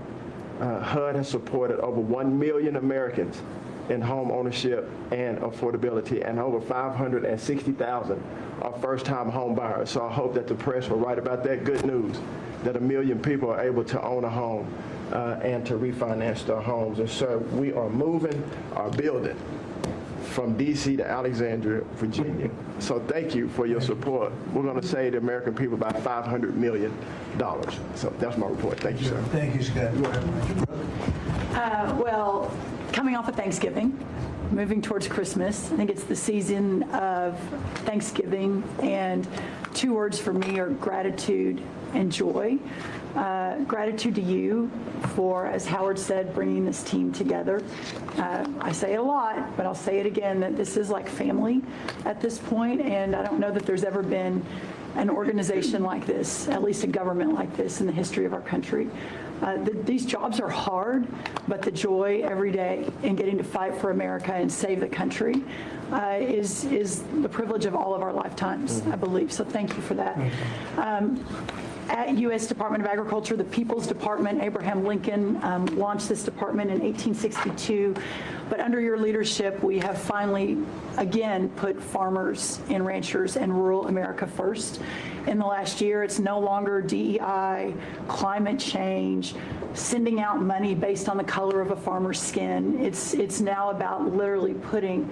HUD has supported over 1 million Americans in home ownership and affordability, and over 560,000 are first-time home buyers. So I hope that the press will write about that good news, that 1 million people are able to own a home and to refinance their homes. And so we are moving our building from D.C. to Alexandria, Virginia. So thank you for your support. We're going to save the American people about $500 million. So that's my report. Thank you, sir. Thank you, Scott. Well, coming off of Thanksgiving, moving towards Christmas, I think it's the season of Thanksgiving, and two words for me are gratitude and joy. Gratitude to you for, as Howard said, bringing this team together. I say it a lot, but I'll say it again, that this is like family at this point, and I don't know that there's ever been an organization like this, at least a government like this in the history of our country. These jobs are hard, but the joy every day in getting to fight for America and save the country is the privilege of all of our lifetimes, I believe. So thank you for that. At U.S. Department of Agriculture, the People's Department, Abraham Lincoln launched this department in 1862. But under your leadership, we have finally, again, put farmers and ranchers and rural America first. In the last year, it's no longer DEI, climate change, sending out money based on the color of a farmer's skin. It's now about literally putting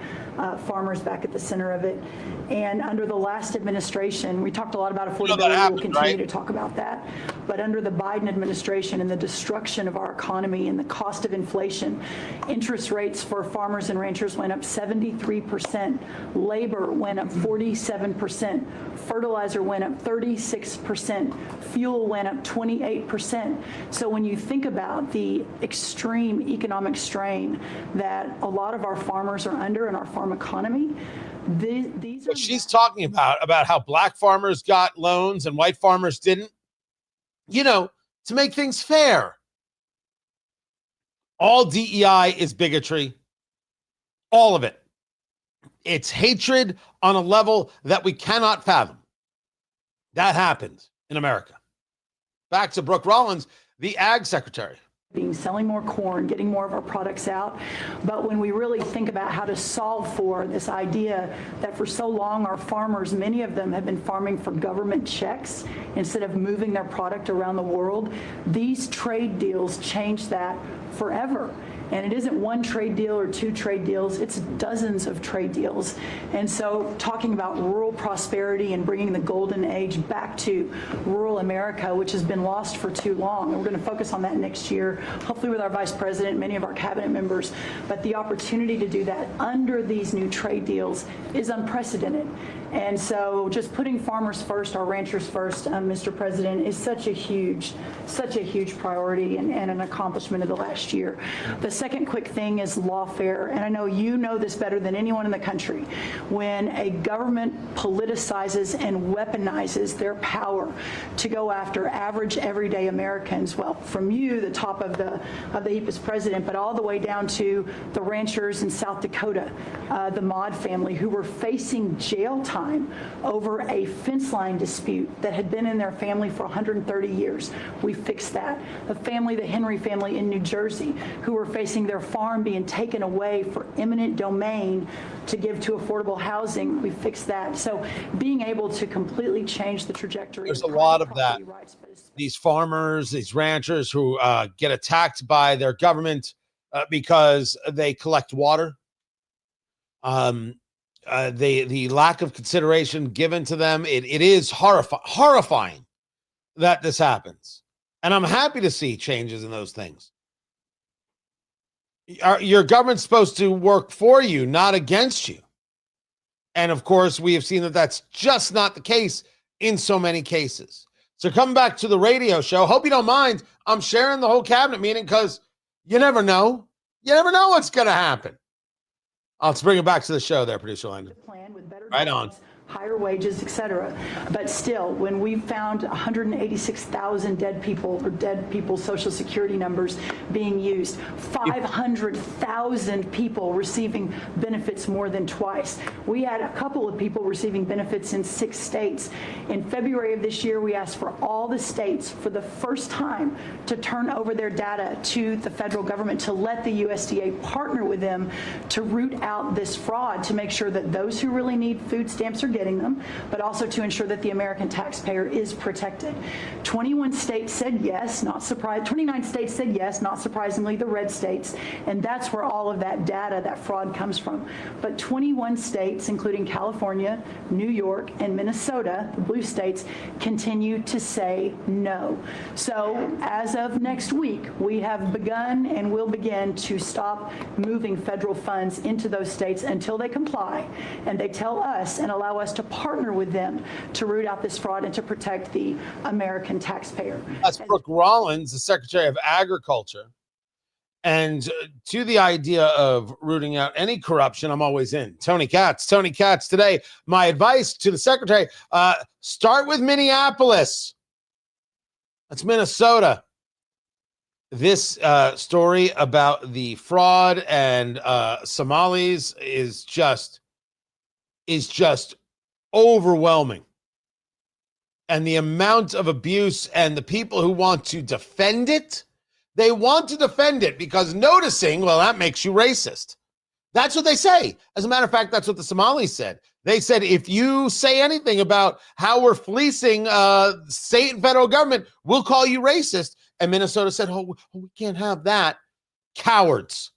farmers back at the center of it. And under the last administration, we talked a lot about affordability. We'll continue to talk about that. But under the Biden administration and the destruction of our economy and the cost of inflation, interest rates for farmers and ranchers went up 73%. Labor went up 47%. Fertilizer went up 36%. Fuel went up 28%. So when you think about the extreme economic strain that a lot of our farmers are under in our farm economy, these are what she's talking about how black farmers got loans and white farmers didn't, to make things fair. All DEI is bigotry. All of it. It's hatred on a level that we cannot fathom. That happens in America. Back to Brooke Rollins, the ag secretary. Selling more corn, getting more of our products out. But when we really think about how to solve for this idea that for so long our farmers, many of them have been farming for government checks instead of moving their product around the world, these trade deals change that forever. And it isn't one trade deal or two trade deals, it's dozens of trade deals. And so talking about rural prosperity and bringing the golden age back to rural America, which has been lost for too long. And we're going to focus on that next year, hopefully with our vice president, many of our cabinet members. But the opportunity to do that under these new trade deals is unprecedented. And so just putting farmers first, our ranchers first, Mr. President, is such a huge priority and an accomplishment of the last year. The second quick thing is lawfare, and I know you know this better than anyone in the country. When a government politicizes and weaponizes their power to go after average, everyday Americans, well, from you, the top of the heap as president, but all the way down to the ranchers in South Dakota, the Maud family, who were facing jail time over a fence line dispute that had been in their family for 130 years. We fixed that. The Henry family in New Jersey, who were facing their farm being taken away for eminent domain to give to affordable housing, we fixed that. So being able to completely change the trajectory. There's a lot of that. These farmers, these ranchers who get attacked by their government because they collect water. The lack of consideration given to them, it is horrifying that this happens. And I'm happy to see changes in those things. Your government's supposed to work for you, not against you. And of course, we have seen that that's just not the case in so many cases. So coming back to the radio show, hope you don't mind. I'm sharing the whole cabinet meeting because you never know. You never know what's going to happen. Let's bring it back to the show there, producer Landon. Right on. Higher wages, et cetera. But still, when we found 186,000 dead people's Social Security numbers being used, 500,000 people receiving benefits more than twice. We had a couple of people receiving benefits in 6 states. In February of this year, we asked for all the states for the first time to turn over their data to the federal government, to let the USDA partner with them to root out this fraud, to make sure that those who really need food stamps are getting them, but also to ensure that the American taxpayer is protected. 21 states said yes, not surprised. 29 states said yes, not surprisingly, the red states, and that's where all of that data, that fraud comes from. But 21 states, including California, New York, and Minnesota, the blue states, continue to say no. So as of next week, we have begun and will begin to stop moving federal funds into those states until they comply and they tell us and allow us to partner with them to root out this fraud and to protect the American taxpayer. That's Brooke Rollins, the Secretary of Agriculture. And to the idea of rooting out any corruption, I'm always in. Tony Katz today. My advice to the Secretary, start with Minneapolis. That's Minnesota. This story about the fraud and Somalis is just overwhelming. And the amount of abuse and the people who want to defend it, they want to defend it because noticing, well, that makes you racist. That's what they say. As a matter of fact, that's what the Somalis said. They said, if you say anything about how we're fleecing state and federal government, we'll call you racist. And Minnesota said, oh, we can't have that. Cowards.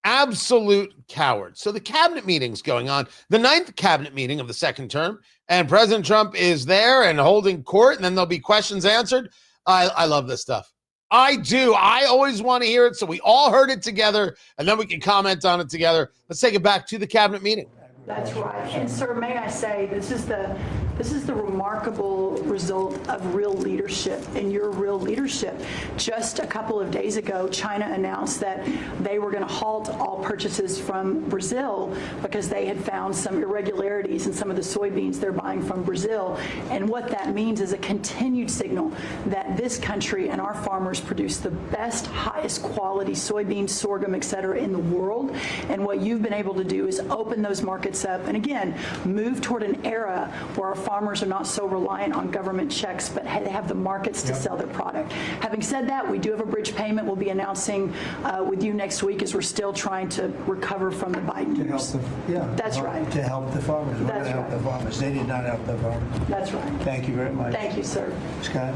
Absolute cowards. So the cabinet meeting's going on, the 9th cabinet meeting of the second term, and President Trump is there and holding court, and then there'll be questions answered. I love this stuff. I do. I always want to hear it, so we all heard it together, and then we can comment on it together. Let's take it back to the cabinet meeting. That's right. And sir, may I say, this is the This is the remarkable result of real leadership and your real leadership. Just a couple of days ago, China announced that they were going to halt all purchases from Brazil because they had found some irregularities in some of the soybeans they're buying from Brazil. And what that means is a continued signal that this country and our farmers produce the best, highest quality soybeans, sorghum, et cetera, in the world. And what you've been able to do is open those markets up and, again, move toward an era where our farmers are not so reliant on government checks, but they have the markets to sell their product. Having said that, we do have a bridge payment we'll be announcing with you next week as we're still trying to recover from the Biden years. That's right. To help the farmers. We're That's going to help right. the farmers. They did not help the farmers. That's right. Thank you very much. Thank you, sir. Scott?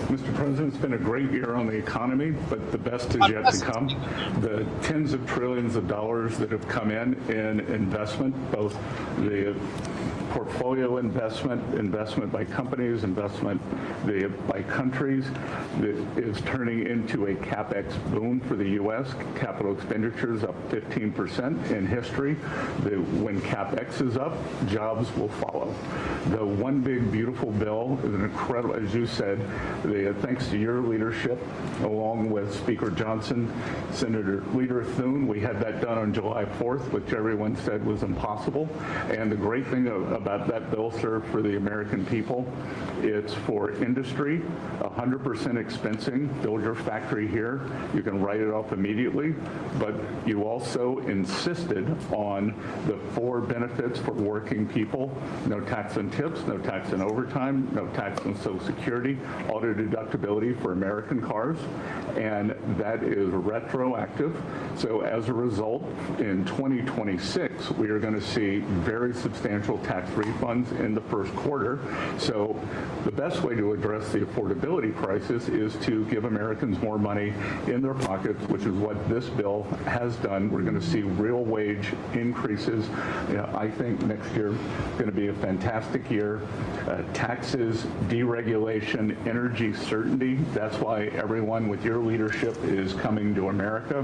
Mr. President, it's been a great year on the economy, but the best is yet to come. The tens of trillions of dollars that have come in investment, both the portfolio investment by companies, investment by countries, that is turning into a CapEx boom for the U.S. Capital expenditures up 15% in history. When CapEx is up, jobs will follow. The One Big Beautiful Bill is an incredible, as you said, thanks to your leadership, along with Speaker Johnson, Senator Leader Thune, we had that done on July 4th, which everyone said was impossible. And the great thing about that bill, sir, for the American people, it's for industry, 100% expensing. Build your factory here. You can write it off immediately. But you also insisted on the 4 benefits for working people: no tax on tips, no tax on overtime, no tax on Social Security, auto deductibility for American cars, and that is retroactive. So as a result, in 2026, we are going to see very substantial tax refunds in the first quarter. So the best way to address the affordability crisis is to give Americans more money in their pockets, which is what this bill has done. We're going to see real wage increases. I think next year is going to be a fantastic year. Taxes, deregulation, energy certainty. That's why everyone with your leadership is coming to America.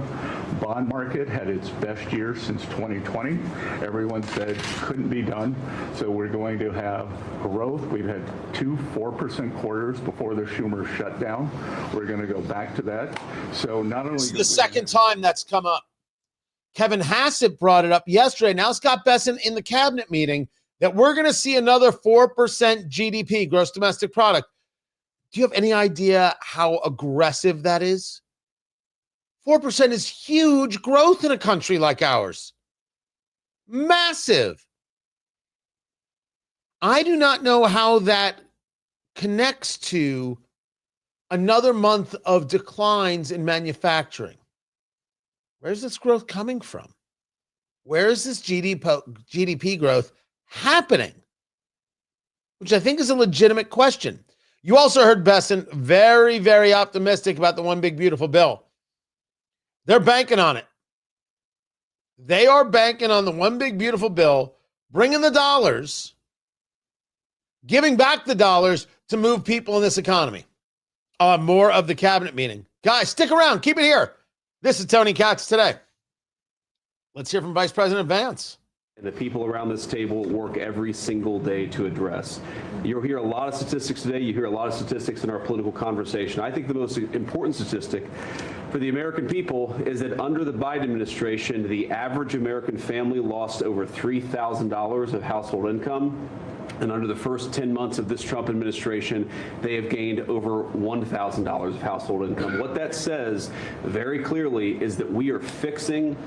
Bond market had its best year since 2020. Everyone said couldn't be done. So we're going to have growth. We've had 2 4% quarters before the Schumer shutdown. We're going to go back to that. So not only... This is the second time that's come up. Kevin Hassett brought it up yesterday. Now Scott Bessent in the cabinet meeting that we're going to see another 4% GDP, gross domestic product. Do you have any idea how aggressive that is? 4% is huge growth in a country like ours. Massive. I do not know how that connects to another month of declines in manufacturing. Where's this growth coming from? Where is this GDP growth happening? Which I think is a legitimate question. You also heard Bessent very, very optimistic about the One Big Beautiful Bill. They're banking on it. They are banking on the One Big Beautiful Bill, bringing the dollars, giving back the dollars to move people in this economy. More of the cabinet meeting. Guys, stick around. Keep it here. This is Tony Katz Today. Let's hear from Vice President Vance. And the people around this table work every single day to address. You'll hear a lot of statistics today. You hear a lot of statistics in our political conversation. I think the most important statistic for the American people is that under the Biden administration, the average American family lost over $3,000 of household income. And under the first 10 months of this Trump administration, they have gained over $1,000 of household income. What that says very clearly is that we are fixing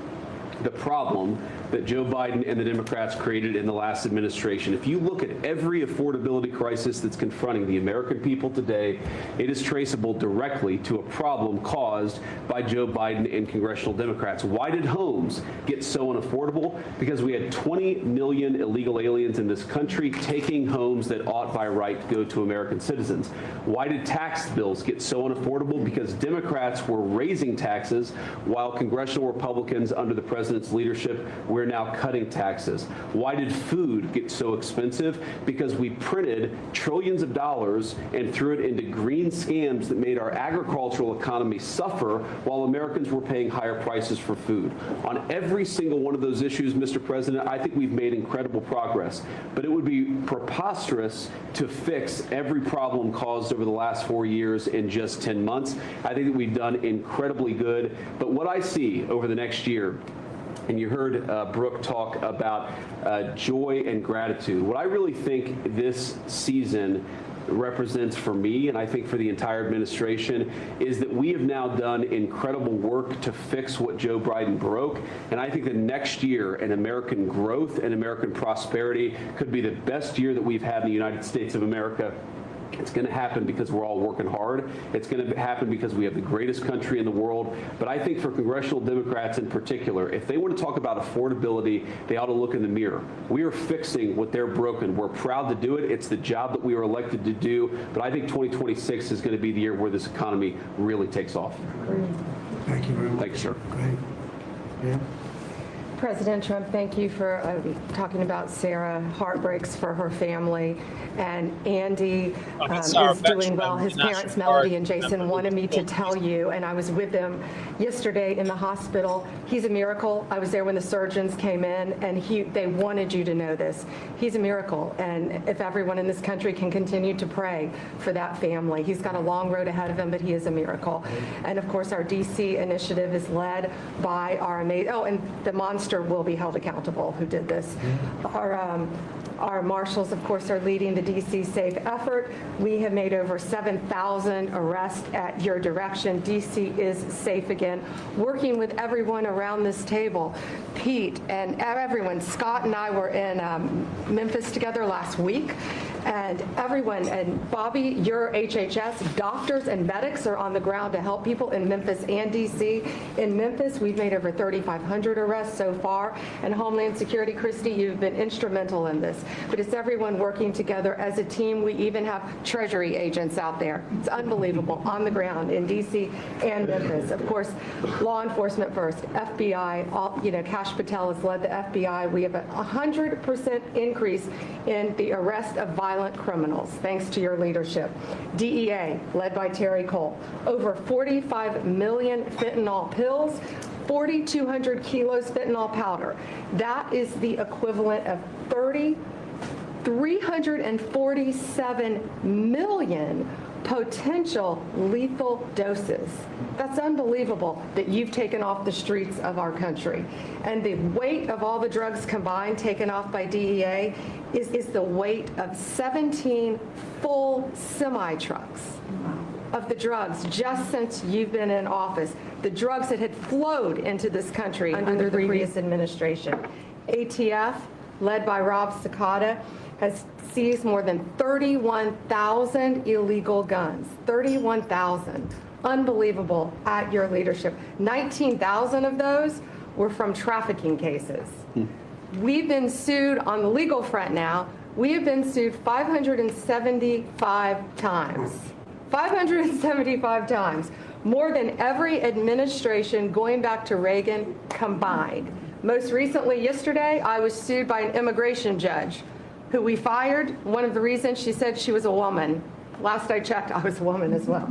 the problem that Joe Biden and the Democrats created in the last administration. If you look at every affordability crisis that's confronting the American people today, it is traceable directly to a problem caused by Joe Biden and congressional Democrats. Why did homes get so unaffordable? Because we had 20 million illegal aliens in this country taking homes that ought by right to go to American citizens. Why did tax bills get so unaffordable? Because Democrats were raising taxes while congressional Republicans under the president President's leadership, we're now cutting taxes. Why did food get so expensive? Because we printed trillions of dollars and threw it into green scams that made our agricultural economy suffer while Americans were paying higher prices for food. On every single one of those issues, Mr. President, I think we've made incredible progress. But it would be preposterous to fix every problem caused over the last 4 years in just 10 months. I think that we've done incredibly good. But what I see over the next year, and you heard Brooke talk about joy and gratitude. What I really think this season represents for me, and I think for the entire administration, is that we have now done incredible work to fix what Joe Biden broke. And I think that next year, in American growth and American prosperity, could be the best year that we've had in the United States of America. It's going to happen because we're all working hard. It's going to happen because we have the greatest country in the world. But I think for congressional Democrats in particular, if they want to talk about affordability, they ought to look in the mirror. We are fixing what they're broken. We're proud to do it. It's the job that we were elected to do. But I think 2026 is going to be the year where this economy really takes off. Thank you very much. Thank you, sir. Great. Yeah. President Trump, thank you for talking about Sarah. Heartbreaks for her family. And Andy is doing well. His parents, Melody and Jason, wanted me to tell you, and I was with them yesterday in the hospital. He's a miracle. I was there when the surgeons came in, and they wanted you to know this. He's a miracle, and if everyone in this country can continue to pray for that family. He's got a long road ahead of him, but he is a miracle. And of course, our D.C. initiative is led by our amazing, and the monster will be held accountable who did this. Our marshals, of course, are leading the D.C. Safe effort. We have made over 7,000 arrests at your direction. D.C. is safe again. Working with everyone around this table, Pete and everyone. Scott and I were in Memphis together last week, and everyone, and Bobby, your HHS, doctors and medics are on the ground to help people in Memphis and D.C. In Memphis, we've made over 3,500 arrests so far, and Homeland Security, Christy, you've been instrumental in this. But it's everyone working together as a team. We even have Treasury agents out there. It's unbelievable, on the ground in D.C. and Memphis. Of course, law enforcement first, FBI, Kash Patel has led the FBI. We have a 100% increase in the arrest of violent criminals, thanks to your leadership. DEA, led by Terry Cole, over 45 million fentanyl pills, 4,200 kilos fentanyl powder. That is the equivalent of 347 million potential lethal doses. That's unbelievable that you've taken off the streets of our country. And the weight of all the drugs combined taken off by DEA is the weight of 17 full semi-trucks of the drugs just since you've been in office. The drugs that had flowed into this country under the previous administration. ATF, led by Rob Sakata, has seized more than 31,000 illegal guns. 31,000. Unbelievable at your leadership. 19,000 of those were from trafficking cases. We've been sued on the legal front now. We have been sued 575 times. 575 times. More than every administration going back to Reagan combined. Most recently, yesterday, I was sued by an immigration judge who we fired. One of the reasons, she said she was a woman. Last I checked, I was a woman as well.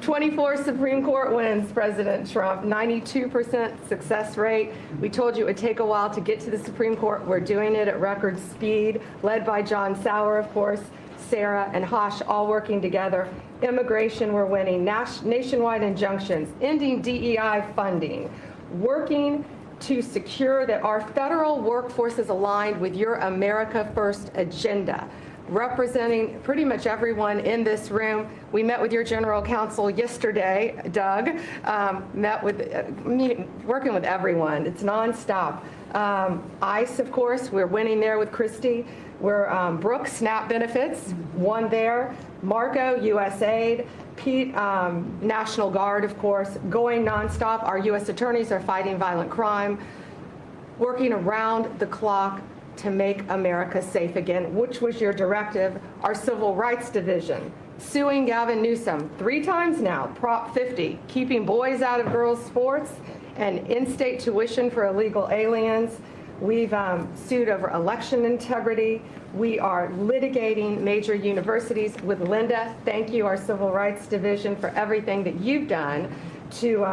24 Supreme Court wins, President Trump, 92% success rate. We told you it would take a while to get to the Supreme Court. We're doing it at record speed, led by John Sauer, of course, Sarah and Hosh, all working together. Immigration, we're winning. Nationwide injunctions, ending DEI funding, working to secure that our federal workforce is aligned with your America First agenda, representing pretty much everyone in this room. We met with your general counsel yesterday, Doug, working with everyone. It's nonstop. ICE, of course, we're winning there with Christy. We're Brooke, SNAP benefits, won there. Marco, USAID. Pete, National Guard, of course, going nonstop. Our U.S. attorneys are fighting violent crime, working around the clock to make America safe again, which was your directive. Our Civil Rights Division, suing Gavin Newsom 3 times now, Prop 50, keeping boys out of girls' sports, and in-state tuition for illegal aliens. We've sued over election integrity. We are litigating major universities with Linda. Thank you, our Civil Rights Division, for everything that you've done to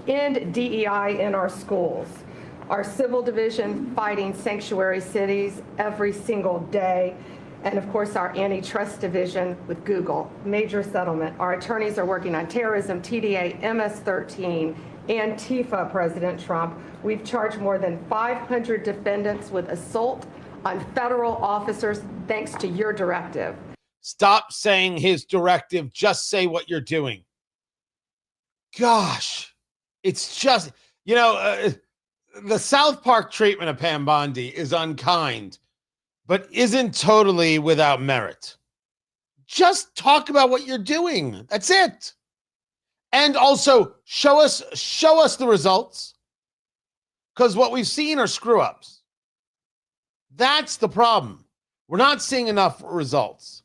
end DEI in our schools. Our Civil Division fighting sanctuary cities every single day. And of course, our Antitrust Division with Google, major settlement. Our attorneys are working on terrorism, TDA, MS-13, Antifa, President Trump. We've charged more than 500 defendants with assault on federal officers thanks to your directive. Stop saying his directive. Just say what you're doing. Gosh, it's just, the South Park treatment of Pam Bondi is unkind, but isn't totally without merit. Just talk about what you're doing. That's it. And also show us the results, because what we've seen are screw ups. That's the problem. We're not seeing enough results.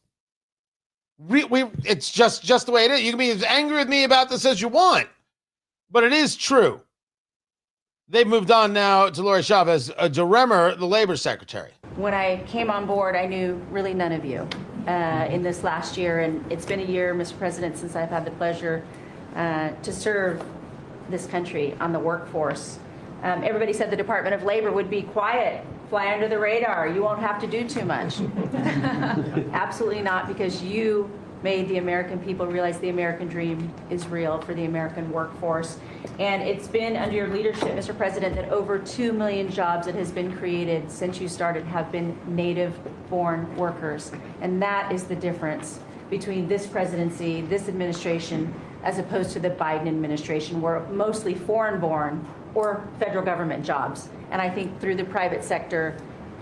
It's just the way it is. You can be as angry with me about this as you want, but it is true. They've moved on now to Lori Chavez DeRemer, the labor secretary. When I came on board, I knew really none of you in this last year, and it's been a year, Mr. President, since I've had the pleasure to serve this country on the workforce. Everybody said the Department of Labor would be quiet, fly under the radar. You won't have to do too much. Absolutely not, because you made the American people realize the American dream is real for the American workforce. And it's been under your leadership, Mr. President, that over 2 million jobs that has been created since you started have been native-born workers. And that is the difference between this presidency, this administration, as opposed to the Biden administration, where mostly foreign-born or federal government jobs. And I think through the private sector,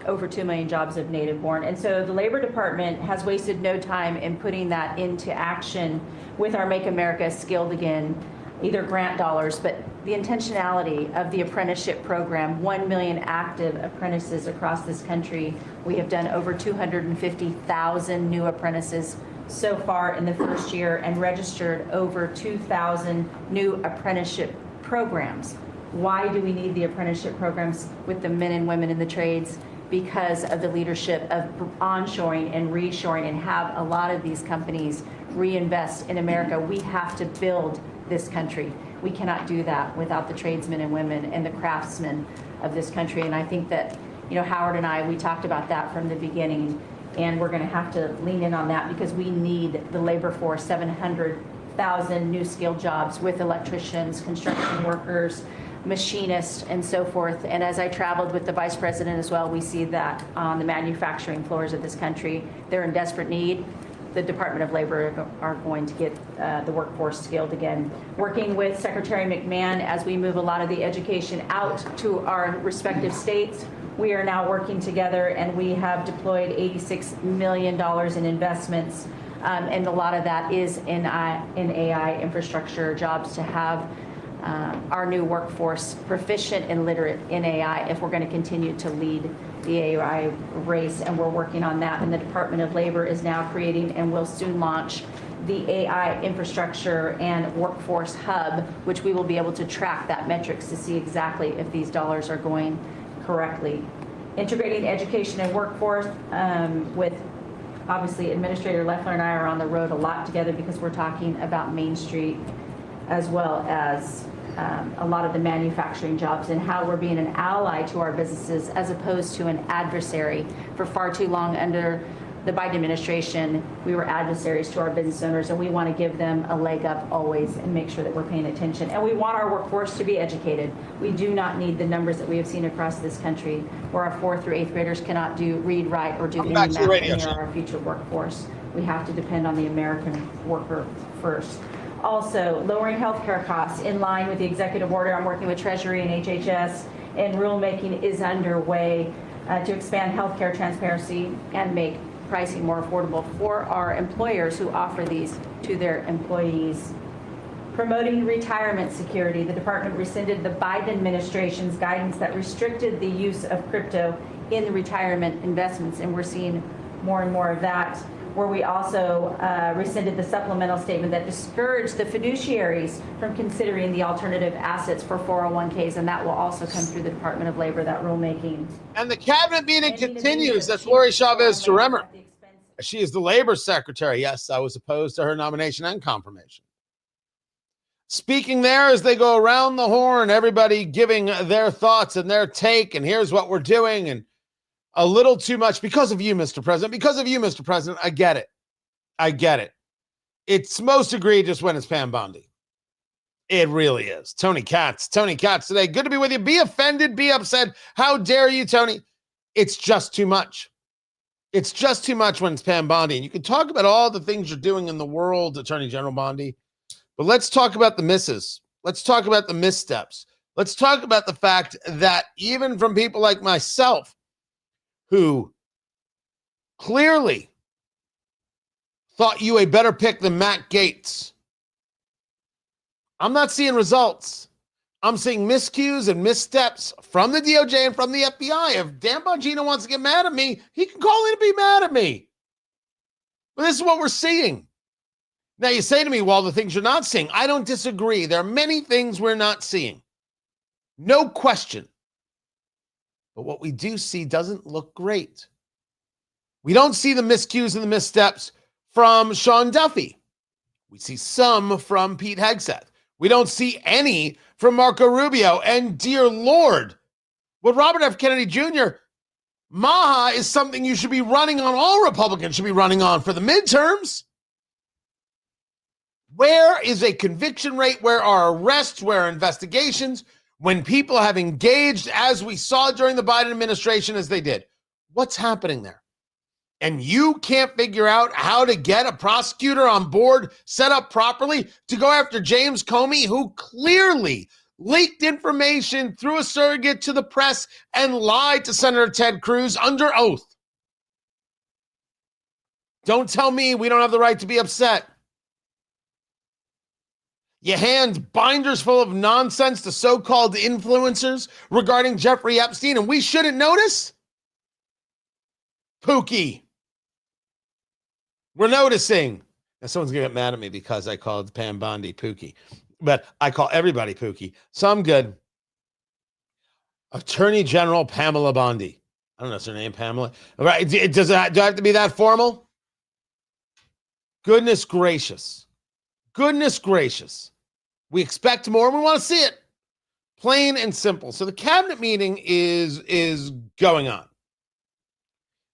over 2 million jobs of native-born. And so the Labor Department has wasted no time in putting that into action with our Make America Skilled Again, either grant dollars, but the intentionality of the apprenticeship program, 1 million active apprentices across this country. We have done over 250,000 new apprentices so far in the first year and registered over 2,000 new apprenticeship programs. Why do we need the apprenticeship programs with the men and women in the trades? Because of the leadership of onshoring and reshoring, and have a lot of these companies reinvest in America. We have to build this country. We cannot do that without the tradesmen and women and the craftsmen of this country. And I think that, Howard and I, we talked about that from the beginning, and we're going to have to lean in on that because we need the labor force, 700,000 new skilled jobs with electricians, construction workers, machinists, and so forth. And as I traveled with the vice president as well, we see that on the manufacturing floors of this country, they're in desperate need. The Department of Labor are going to get the workforce skilled again. Working with Secretary McMahon as we move a lot of the education out to our respective states, we are now working together, and we have deployed $86 million in investments, and a lot of that is in AI infrastructure jobs to have our new workforce proficient and literate in AI if we're going to continue to lead the AI race, and we're working on that. And the Department of Labor is now creating and will soon launch the AI infrastructure and workforce hub, which we will be able to track that metrics to see exactly if these dollars are going correctly. Integrating education and workforce with, obviously, Administrator Loeffler and I are on the road a lot together because we're talking about Main Street as well as a lot of the manufacturing jobs, and how we're being an ally to our businesses as opposed to an adversary. For far too long under the Biden administration, we were adversaries to our business owners, and we want to give them a leg up always and make sure that we're paying attention. And we want our workforce to be educated. We do not need the numbers that we have seen across this country where our 4th through 8th graders cannot do read, write, or do any math, and they are our future workforce. We have to depend on the American worker first. Also, lowering healthcare costs in line with the executive order. I'm working with Treasury and HHS, and rulemaking is underway to expand healthcare transparency and make pricing more affordable for our employers who offer these to their employees. Promoting retirement security. The department rescinded the Biden administration's guidance that restricted the use of crypto in the retirement investments, and we're seeing more and more of that. where we also rescinded the supplemental statement that discouraged the fiduciaries from considering the alternative assets for 401ks, and that will also come through the Department of Labor, that rulemaking. And the cabinet meeting continues. That's Lori Chavez-Suremmer. She is the labor secretary. Yes, I was opposed to her nomination and confirmation. Speaking there as they go around the horn, everybody giving their thoughts and their take, and here's what we're doing, and a little too much because of you, Mr. President. Because of you, Mr. President, I get it. I get it. It's most egregious when it's Pam Bondi. It really is. Tony Katz today. Good to be with you. Be offended, be upset. How dare you, Tony? It's just too much. It's just too much when it's Pam Bondi. And you can talk about all the things you're doing in the world, Attorney General Bondi, but let's talk about the misses. Let's talk about the missteps. Let's talk about the fact that even from people like myself, who clearly thought you a better pick than Matt Gaetz, I'm not seeing results. I'm seeing miscues and missteps from the DOJ and from the FBI. If Dan Bongino wants to get mad at me, he can call in and be mad at me. But this is what we're seeing. Now, you say to me, well, the things you're not seeing. I don't disagree. There are many things we're not seeing. No question. But what we do see doesn't look great. We don't see the miscues and the missteps from Sean Duffy. We see some from Pete Hegseth. We don't see any from Marco Rubio. And dear Lord, with Robert F. Kennedy Jr., Maha is something you should be running on, all Republicans should be running on for the midterms. Where is a conviction rate? Where are arrests? Where are investigations? When people have engaged, as we saw during the Biden administration, as they did. What's happening there? And you can't figure out how to get a prosecutor on board, set up properly to go after James Comey, who clearly leaked information through a surrogate to the press and lied to Senator Ted Cruz under oath. Don't tell me we don't have the right to be upset. You hand binders full of nonsense to so-called influencers regarding Jeffrey Epstein, and we shouldn't notice? Pookie. We're noticing. Now, someone's going to get mad at me because I called Pam Bondi Pookie, but I call everybody Pookie, so I'm good. Attorney General Pamela Bondi. I don't know if it's her name, Pamela. All right, do I have to be that formal? Goodness gracious. Goodness gracious. We expect more and we want to see it. Plain and simple. So the cabinet meeting is going on.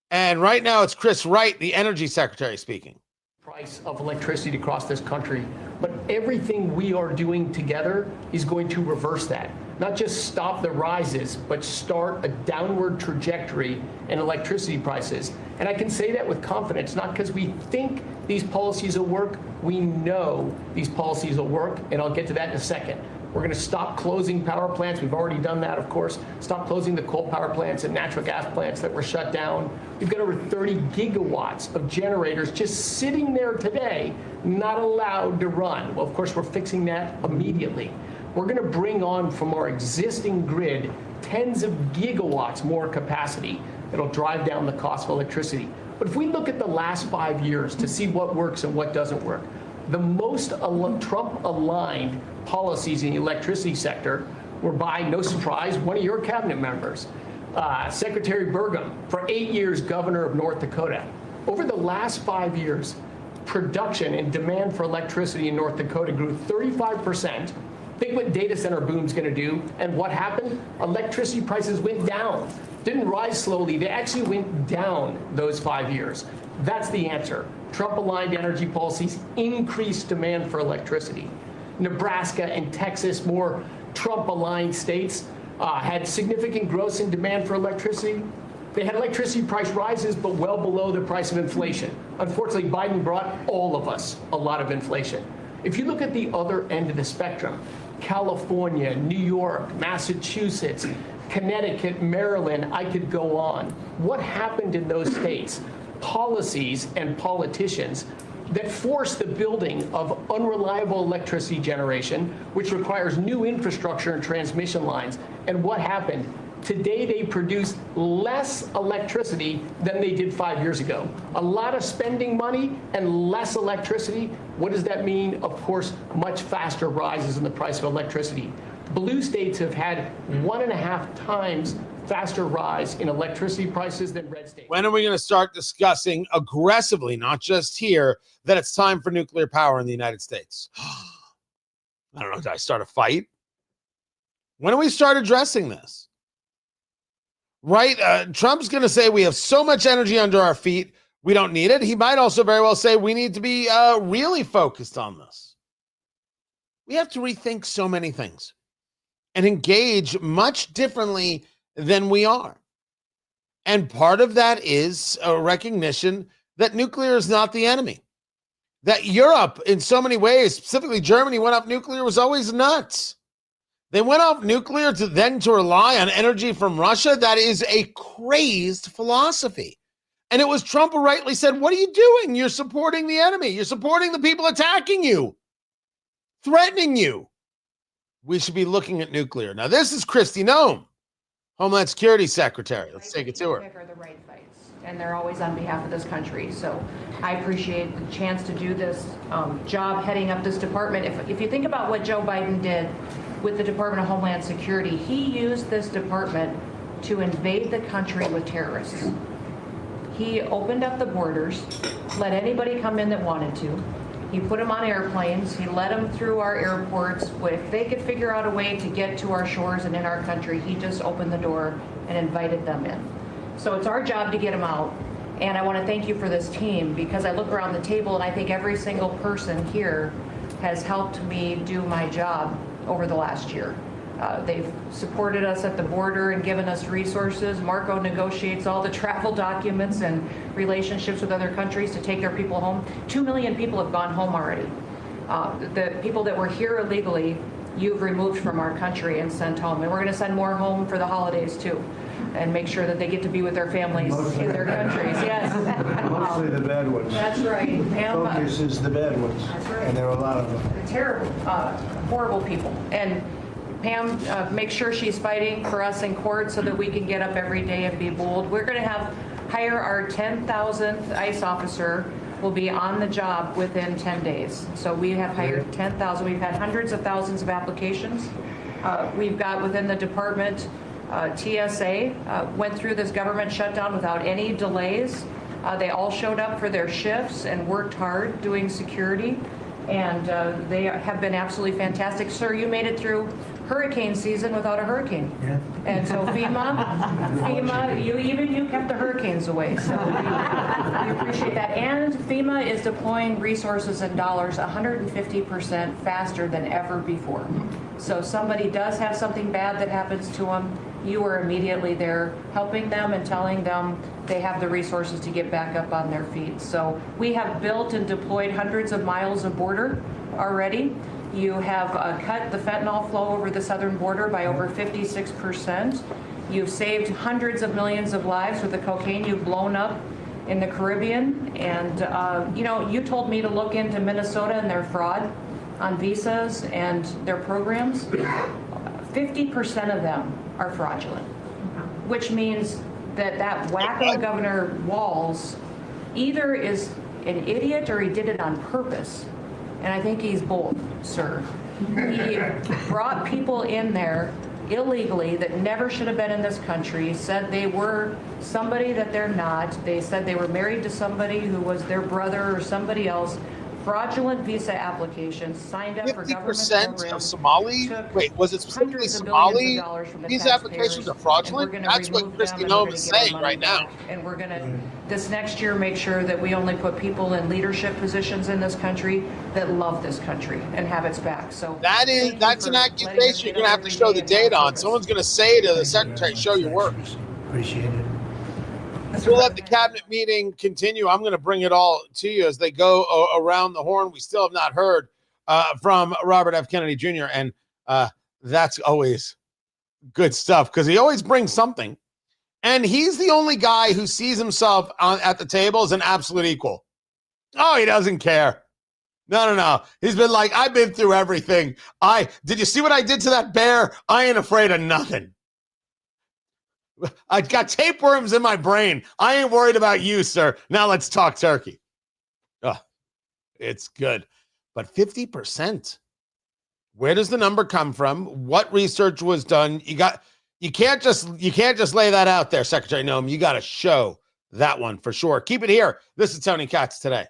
And right now it's Chris Wright, the energy secretary, speaking. Price of electricity across this country, but everything we are doing together is going to reverse that. Not just stop the rises, but start a downward trajectory in electricity prices. And I can say that with confidence, not because we think these policies will work, we know these policies will work, and I'll get to that in a second. We're going to stop closing power plants. We've already done that, of course. Stop closing the coal power plants and natural gas plants that were shut down. We've got over 30 gigawatts of generators just sitting there today, not allowed to run. Well, of course, we're fixing that immediately. We're going to bring on from our existing grid tens of gigawatts more capacity that'll drive down the cost of electricity. But if we look at the last 5 years to see what works and what doesn't work, the most Trump-aligned policies in the electricity sector were by, no surprise, one of your cabinet members, Secretary Burgum, for 8 years governor of North Dakota. Over the last 5 years, production and demand for electricity in North Dakota grew 35%. Think what data center boom's going to do. And what happened? Electricity prices went down. Didn't rise slowly. They actually went down those 5 years. That's the answer. Trump-aligned energy policies increased demand for electricity. Nebraska and Texas, more Trump-aligned states, had significant growth in demand for electricity. They had electricity price rises, but well below the price of inflation. Unfortunately, Biden brought all of us a lot of inflation. If you look at the other end of the spectrum, California, New York, Massachusetts, Connecticut, Maryland, I could go on. What happened in those states? Policies and politicians that force the building of unreliable electricity generation, which requires new infrastructure and transmission lines. And what happened? Today, they produce less electricity than they did 5 years ago. A lot of spending money and less electricity. What does that mean? Of course, much faster rises in the price of electricity. Blue states have had 1.5 times faster rise in electricity prices than red states. When are we going to start discussing aggressively, not just here, that it's time for nuclear power in the United States? I don't know. Did I start a fight? When do we start addressing this? Right? Trump's going to say we have so much energy under our feet, we don't need it. He might also very well say we need to be really focused on this. We have to rethink so many things and engage much differently than we are. And part of that is a recognition that nuclear is not the enemy. That Europe, in so many ways, specifically Germany, went off nuclear was always nuts. They went off nuclear to rely on energy from Russia. That is a crazed philosophy. And it was Trump who rightly said, what are you doing? You're supporting the enemy. You're supporting the people attacking you, threatening you. We should be looking at nuclear. Now, this is Kristi Noem, Homeland Security Secretary. Let's take it to her. Are the right fights, and they're always on behalf of this country. So I appreciate the chance to do this job heading up this department. If you think about what Joe Biden did with the Department of Homeland Security, he used this department to invade the country with terrorists. He opened up the borders, let anybody come in that wanted to. He put them on airplanes. He let them through our airports. If they could figure out a way to get to our shores and in our country, he just opened the door and invited them in. So it's our job to get them out. And I want to thank you for this team, because I look around the table and I think every single person here has helped me do my job over the last year. They've supported us at the border and given us resources. Marco negotiates all the travel documents and relationships with other countries to take their people home. 2 million people have gone home already. The people that were here illegally, you've removed from our country and sent home. And we're going to send more home for the holidays too, and make sure that they get to be with their families in their countries. Yes. Mostly the bad ones. That's right. Focus is the bad ones. That's right. And there are a lot of them. Terrible, horrible people. And Pam, make sure she's fighting for us in court so that we can get up every day and be bold. We're going to hire our 10,000th ICE officer. Will be on the job within 10 days. So we have hired 10,000. We've had hundreds of thousands of applications. We've got within the department, TSA went through this government shutdown without any delays. They all showed up for their shifts and worked hard doing security. And they have been absolutely fantastic. Sir, you made it through hurricane season without a hurricane. Yeah. And so FEMA, you kept the hurricanes away. So we appreciate that. And FEMA is deploying resources and dollars 150% faster than ever before. So somebody does have something bad that happens to them, you are immediately there helping them and telling them they have the resources to get back up on their feet. So we have built and deployed hundreds of miles of border already. You have cut the fentanyl flow over the southern border by over 56%. You've saved hundreds of millions of lives with the cocaine you've blown up in the Caribbean. And, you told me to look into Minnesota and their fraud on visas and their programs. 50% of them are fraudulent, which means that wacko Governor Walz either is an idiot or he did it on purpose. And I think he's both, sir. He brought people in there illegally that never should have been in this country, said they were somebody that they're not. They said they were married to somebody who was their brother or somebody else. Fraudulent visa applications, signed up for government 50% of Somali? Wait, was it specifically Somali? These applications are fraudulent? That's what Kristi Noem is saying right now. And we're going to, this next year, make sure that we only put people in leadership positions in this country that love this country and have its back. So that's an accusation you're going to have to show the data on. Someone's going to say to the secretary, show your work. Appreciate it. We'll let the cabinet meeting continue. I'm going to bring it all to you as they go around the horn. We still have not heard from Robert F. Kennedy Jr., and that's always good stuff because he always brings something. And he's the only guy who sees himself at the table as an absolute equal. Oh, he doesn't care. No. He's been like, I've been through everything. Did you see what I did to that bear? I ain't afraid of nothing. I got tapeworms in my brain. I ain't worried about you, sir. Now let's talk turkey. Oh, it's good. But 50%. Where does the number come from? What research was done? You can't just lay that out there, Secretary Noem. You got to show that one for sure. Keep it here. This is Tony Katz today.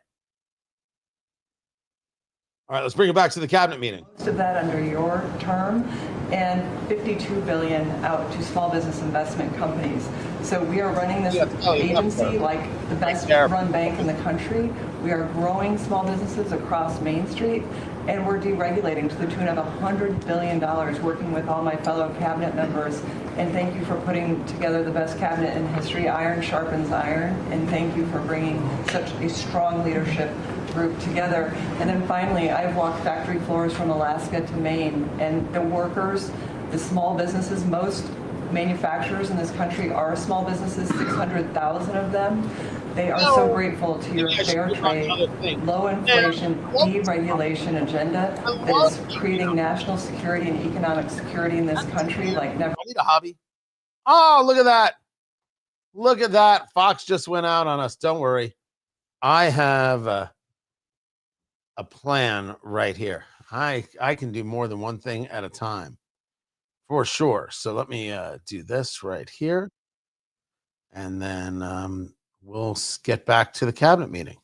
All right, let's bring it back to the cabinet meeting. Most of that under your term, and $52 billion out to small business investment companies. So we are running this agency like the best run bank in the country. We are growing small businesses across Main Street, and we're deregulating to the tune of $100 billion, working with all my fellow cabinet members. And thank you for putting together the best cabinet in history. Iron sharpens iron, and thank you for bringing such a strong leadership group together. And then finally, I've walked factory floors from Alaska to Maine, and the workers, the small businesses, most manufacturers in this country are small businesses, 600,000 of them. They are so grateful to your fair trade, low inflation, deregulation agenda that is creating national security and economic security in this country like never. I need a hobby. Oh, look at that. Look at that. Fox just went out on us. Don't worry. I have a plan right here. I can do more than one thing at a time for sure. So let me do this right here. And then we'll get back to the cabinet meeting.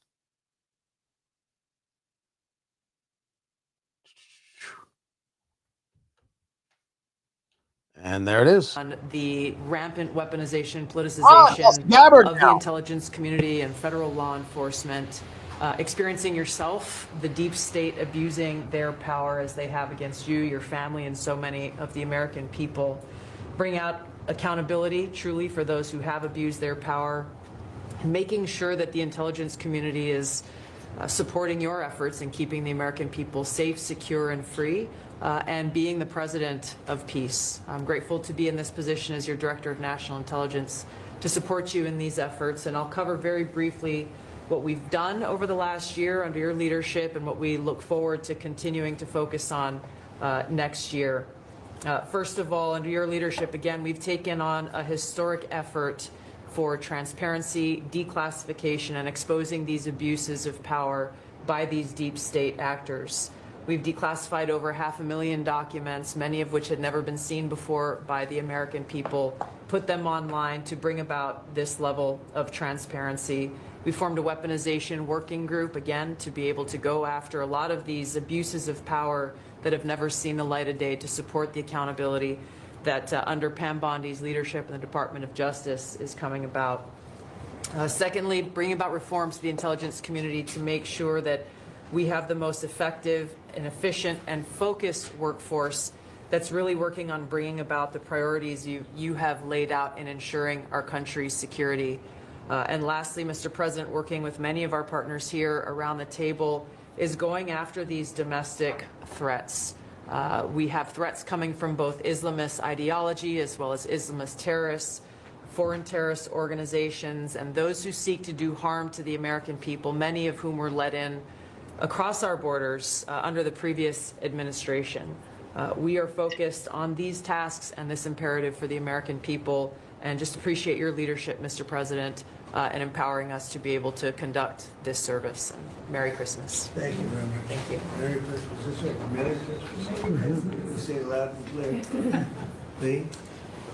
And there it is. On the rampant weaponization, politicization of the intelligence community and federal law enforcement, experiencing yourself, the deep state abusing their power as they have against you, your family, and so many of the American people. Bring out accountability truly for those who have abused their power, making sure that the intelligence community is supporting your efforts in keeping the American people safe, secure, and free, and being the president of peace. I'm grateful to be in this position as your Director of National Intelligence to support you in these efforts, and I'll cover very briefly what we've done over the last year under your leadership and what we look forward to continuing to focus on next year. First of all, under your leadership, again, we've taken on a historic effort for transparency, declassification, and exposing these abuses of power by these deep state actors. We've declassified over 500,000 documents, many of which had never been seen before by the American people, put them online to bring about this level of transparency. We formed a weaponization working group, again, to be able to go after a lot of these abuses of power that have never seen the light of day, to support the accountability that under Pam Bondi's leadership in the Department of Justice is coming about. Secondly, bringing about reforms to the intelligence community to make sure that we have the most effective and efficient and focused workforce that's really working on bringing about the priorities you have laid out in ensuring our country's security. And lastly, Mr. President, working with many of our partners here around the table is going after these domestic threats. We have threats coming from both Islamist ideology as well as Islamist terrorists, foreign terrorist organizations, and those who seek to do harm to the American people, many of whom were let in across our borders under the previous administration. We are focused on these tasks and this imperative for the American people, and just appreciate your leadership, Mr. President, and empowering us to be able to conduct this service. And Merry Christmas. Thank you very much. Thank you. Merry Christmas. Is it Merry Christmas? Say it loud and clear. Lee?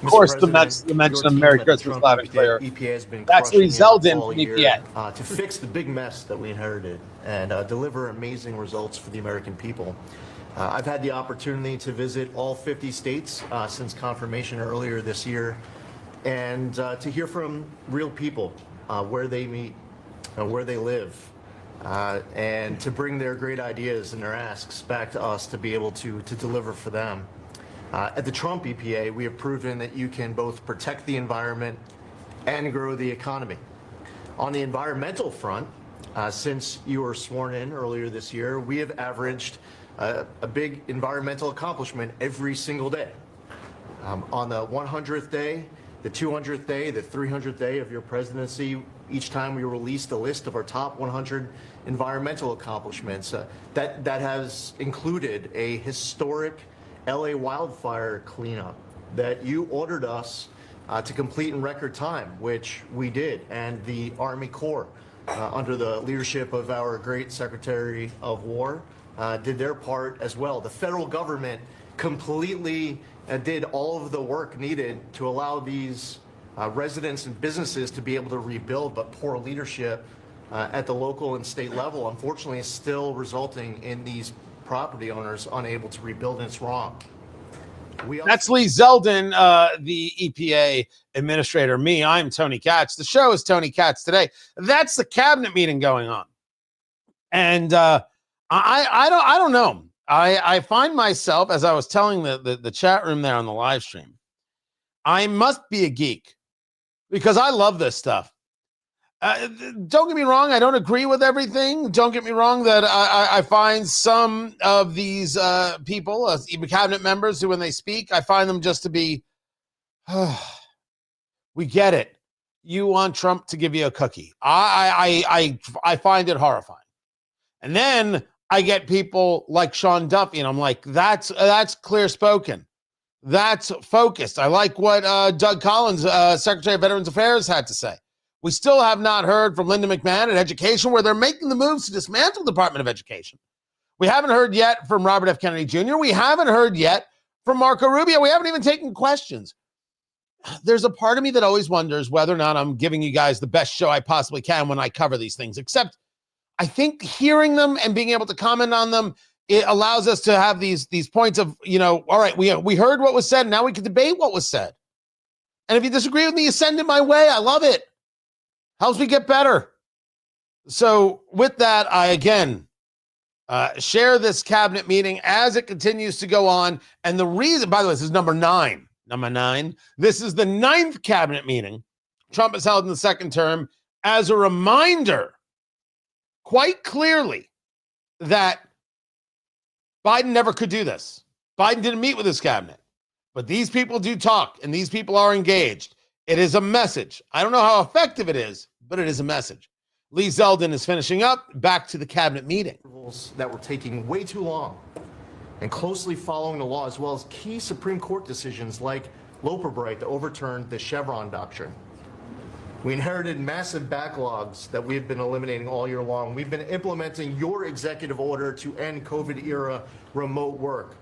Of course, the mention of Merry Christmas loud and clear. EPA has been That's Lee Zeldin all from year, EPA. to fix the big mess that we inherited and deliver amazing results for the American people. I've had the opportunity to visit all 50 states since confirmation earlier this year, and to hear from real people where they meet, where they live, and to bring their great ideas and their asks back to us to be able to deliver for them. At the Trump EPA, we have proven that you can both protect the environment and grow the economy. On the environmental front, since you were sworn in earlier this year, we have averaged a big environmental accomplishment every single day. On the 100th day, the 200th day, the 300th day of your presidency, each time we released a list of our top 100 environmental accomplishments. That has included a historic LA wildfire cleanup that you ordered us to complete in record time, which we did, and the Army Corps, under the leadership of our great Secretary of War, did their part as well. The federal government completely did all of the work needed to allow these residents and businesses to be able to rebuild, but poor leadership at the local and state level, unfortunately, is still resulting in these property owners unable to rebuild, and it's wrong. That's Lee Zeldin, the EPA administrator. I'm Tony Katz. The show is Tony Katz Today. That's the cabinet meeting going on. And I don't know. I find myself, as I was telling the chat room there on the live stream, I must be a geek because I love this stuff. Don't get me wrong, I don't agree with everything. Don't get me wrong that I find some of these people, even cabinet members, who when they speak, I find them just to be, we get it. You want Trump to give you a cookie. I find it horrifying. And then I get people like Sean Duffy, and I'm like, that's clear spoken. That's focused. I like what Doug Collins, Secretary of Veterans Affairs, had to say. We still have not heard from Linda McMahon at Education, where they're making the moves to dismantle the Department of Education. We haven't heard yet from Robert F. Kennedy Jr. We haven't heard yet from Marco Rubio. We haven't even taken questions. There's a part of me that always wonders whether or not I'm giving you guys the best show I possibly can when I cover these things, except I think hearing them and being able to comment on them, it allows us to have these points of, all right, we heard what was said. Now we can debate what was said. And if you disagree with me, you send it my way. I love it. Helps me get better. So with that, I again share this cabinet meeting as it continues to go on. And the reason, by the way, this is number 9. Number 9. This is the 9th cabinet meeting Trump has held in the second term as a reminder, quite clearly, that Biden never could do this. Biden didn't meet with his cabinet. But these people do talk, and these people are engaged. It is a message. I don't know how effective it is, but it is a message. Lee Zeldin is finishing up. Back to the cabinet meeting. That were taking way too long and closely following the law, as well as key Supreme Court decisions like Loper-Bright to overturn the Chevron doctrine. We inherited massive backlogs that we've been eliminating all year long. We've been implementing your executive order to end COVID-era remote work.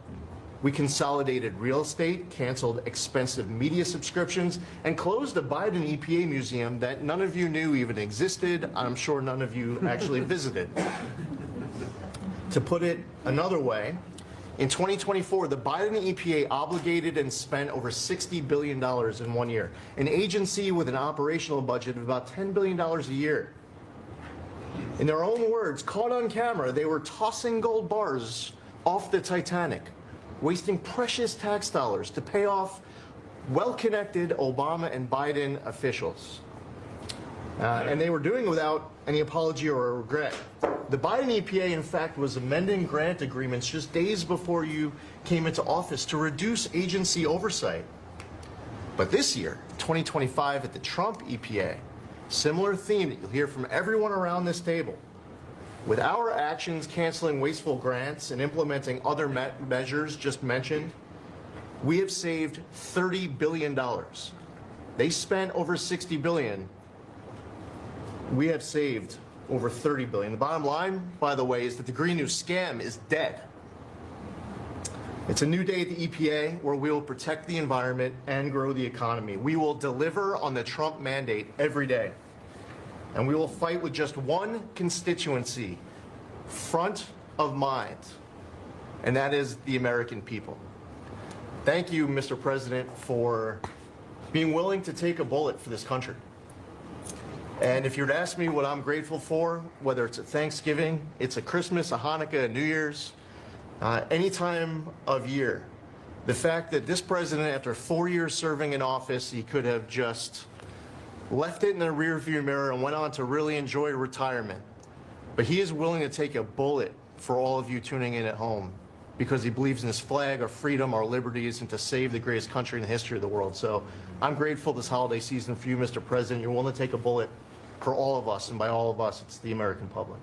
We consolidated real estate, canceled expensive media subscriptions, and closed the Biden EPA museum that none of you knew even existed. I'm sure none of you actually visited. To put it another way, in 2024, the Biden EPA obligated and spent over $60 billion in 1 year, an agency with an operational budget of about $10 billion a year. In their own words, caught on camera, they were tossing gold bars off the Titanic, wasting precious tax dollars to pay off well-connected Obama and Biden officials. And they were doing it without any apology or regret. The Biden EPA, in fact, was amending grant agreements just days before you came into office to reduce agency oversight. But this year, 2025, at the Trump EPA, similar theme that you'll hear from everyone around this table. With our actions canceling wasteful grants and implementing other measures just mentioned, we have saved $30 billion. They spent over $60 billion. We have saved over $30 billion. The bottom line, by the way, is that the Green New scam is dead. It's a new day at the EPA where we will protect the environment and grow the economy. We will deliver on the Trump mandate every day. And we will fight with just one constituency front of mind, and that is the American people. Thank you, Mr. President, for being willing to take a bullet for this country. And if you were to ask me what I'm grateful for, whether it's a Thanksgiving, it's a Christmas, a Hanukkah, a New Year's, any time of year, the fact that this president, after 4 years serving in office, he could have just left it in the rearview mirror and went on to really enjoy retirement. But he is willing to take a bullet for all of you tuning in at home because he believes in his flag, our freedom, our liberties, and to save the greatest country in the history of the world. So I'm grateful this holiday season for you, Mr. President. You're willing to take a bullet for all of us, and by all of us, it's the American public.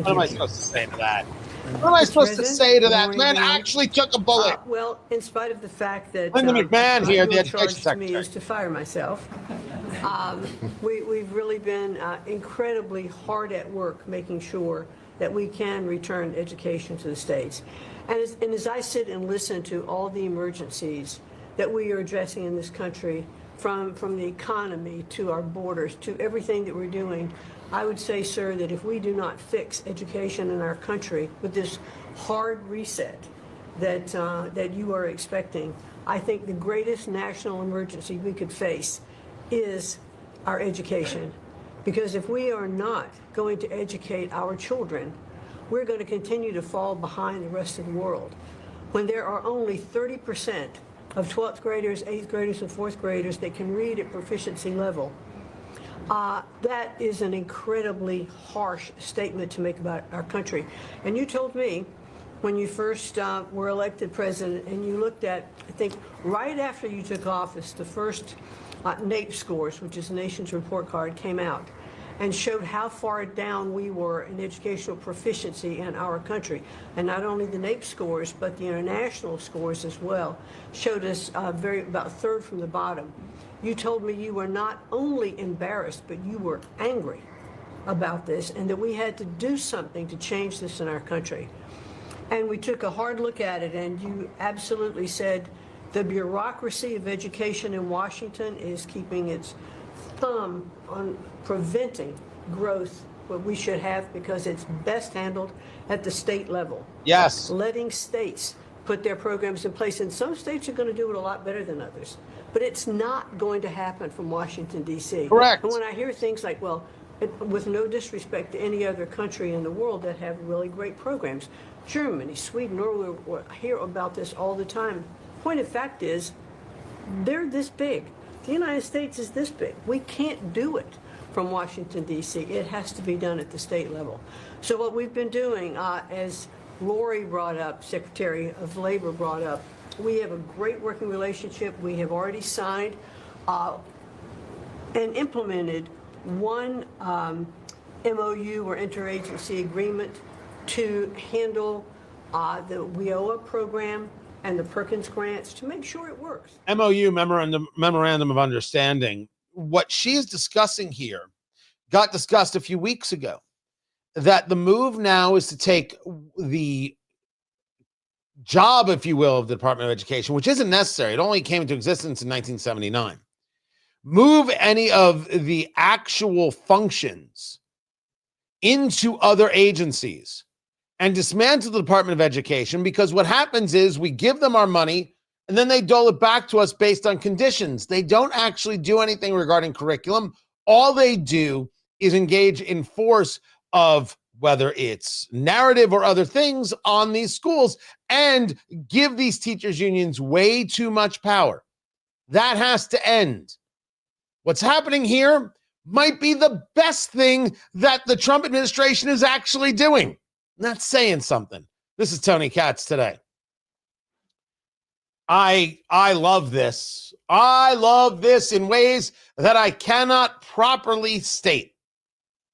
What am I supposed to say to that? What am I supposed to say to that? Man actually took a bullet. Well, in spite of the fact that Linda McMahon here, the education charge to me secretary. is to fire myself, we've really been incredibly hard at work making sure that we can return education to the states. And as I sit and listen to all the emergencies that we are addressing in this country, from the economy to our borders to everything that we're doing, I would say, sir, that if we do not fix education in our country with this hard reset that you are expecting, I think the greatest national emergency we could face is our education. Because if we are not going to educate our children, we're going to continue to fall behind the rest of the world. When there are only 30% of 12th graders, 8th graders, and 4th graders that can read at proficiency level, that is an incredibly harsh statement to make about our country. And you told me when you first were elected president, and you looked at, I think, right after you took office, the first NAEP scores, which is the nation's report card, came out and showed how far down we were in educational proficiency in our country. And not only the NAEP scores, but the international scores as well showed us about third from the bottom. You told me you were not only embarrassed, but you were angry about this, and that we had to do something to change this in our country. And we took a hard look at it, and you absolutely said the bureaucracy of education in Washington is keeping its thumb on preventing growth, what we should have, because it's best handled at the state level. Yes. Letting states put their programs in place, and some states are going to do it a lot better than others. But it's not going to happen from Washington, D.C. Correct. And when I hear things like, well, with no disrespect to any other country in the world that have really great programs, Germany, Sweden, Norway, I hear about this all the time. Point of fact is, they're this big. The United States is this big. We can't do it from Washington, D.C. It has to be done at the state level. So what we've been doing, as Lori brought up, Secretary of Labor brought up, we have a great working relationship. We have already signed and implemented one MOU or interagency agreement to handle the WIOA program and the Perkins grants to make sure it works. MOU, memorandum of understanding. What she's discussing here got discussed a few weeks ago, that the move now is to take the job, if you will, of the Department of Education, which isn't necessary. It only came into existence in 1979. Move any of the actual functions into other agencies and dismantle the Department of Education, because what happens is we give them our money and then they dole it back to us based on conditions. They don't actually do anything regarding curriculum. All they do is engage in force of whether it's narrative or other things on these schools and give these teachers unions way too much power. That has to end. What's happening here might be the best thing that the Trump administration is actually doing. That's saying something. This is Tony Katz today. I love this. I love this in ways that I cannot properly state.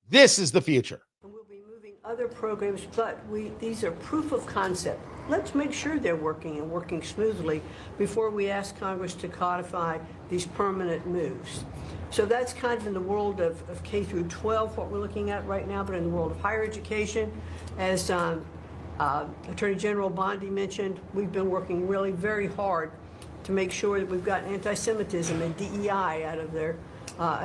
This is the future. We'll be moving other programs, but these are proof of concept. Let's make sure they're working and working smoothly before we ask Congress to codify these permanent moves. So that's kind of in the world of K through 12, what we're looking at right now, but in the world of higher education, as Attorney General Bondi mentioned, we've been working really very hard to make sure that we've got anti-Semitism and DEI out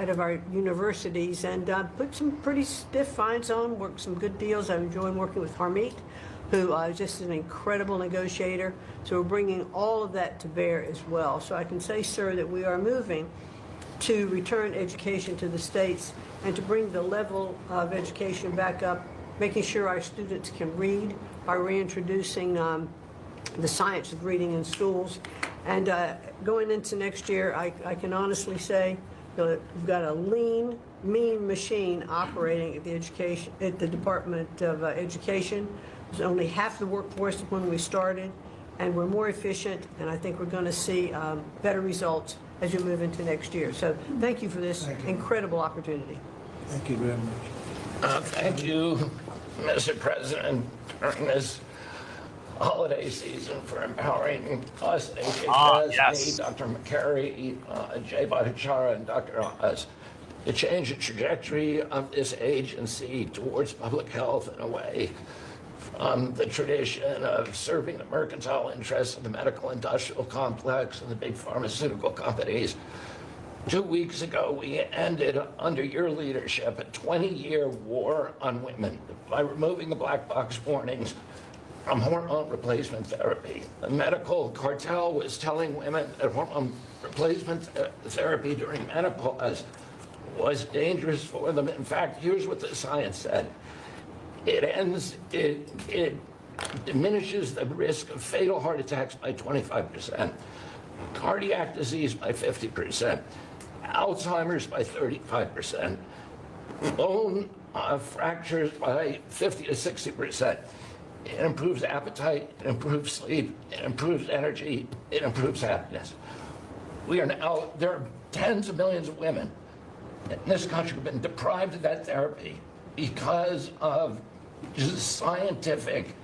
of our universities, and put some pretty stiff fines on, worked some good deals. I've enjoyed working with Harmeet, who is just an incredible negotiator. So we're bringing all of that to bear as well. So I can say, sir, that we are moving to return education to the states and to bring the level of education back up, making sure our students can read by reintroducing the science of reading in schools. And going into next year, I can honestly say that we've got a lean, mean machine operating at the Department of Education. There's only half the workforce when we started, and we're more efficient, and I think we're going to see better results as we move into next year. So thank you for this incredible opportunity. Thank you very much. Thank you. Mr. President, during this holiday season for empowering us at HHS, yes. me, Dr. McCary, Jay Bhattacharya, and Dr. Oz, to change the trajectory of this agency towards public health in a way from the tradition of serving the mercantile interests of the medical industrial complex and the big pharmaceutical companies. 2 weeks ago, we ended, under your leadership, a 20-year war on women by removing the black box warnings from hormone replacement therapy. The medical cartel was telling women that hormone replacement therapy during menopause was dangerous for them. In fact, here's what the science said. It diminishes the risk of fatal heart attacks by 25%, cardiac disease by 50%, Alzheimer's by 35%, bone fractures by 50 to 60%. It improves appetite, it improves sleep, it improves energy, it improves happiness. There are tens of millions of women in this country who have been deprived of that therapy because of just scientific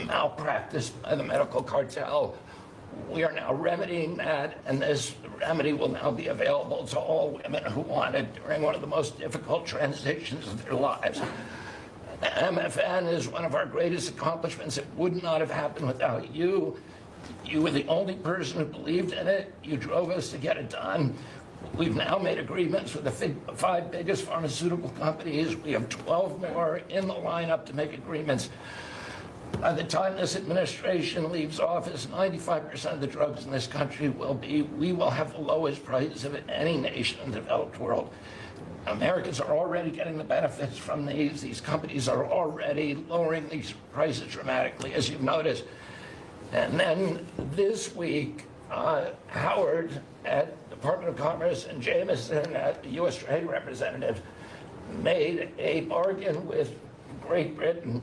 malpractice by the medical cartel. We are now remedying that, and this remedy will now be available to all women who want it during one of the most difficult transitions of their lives. MFN is one of our greatest accomplishments. It would not have happened without you. You were the only person who believed in it. You drove us to get it done. We've now made agreements with the 5 biggest pharmaceutical companies. We have 12 more in the lineup to make agreements. By the time this administration leaves office, 95% of the drugs in this country we will have the lowest prices of any nation in the developed world. Americans are already getting the benefits from these. These companies are already lowering these prices dramatically, as you've noticed. And then this week, Howard at Department of Commerce and Jameson at the U.S. Trade Representative made a bargain with Great Britain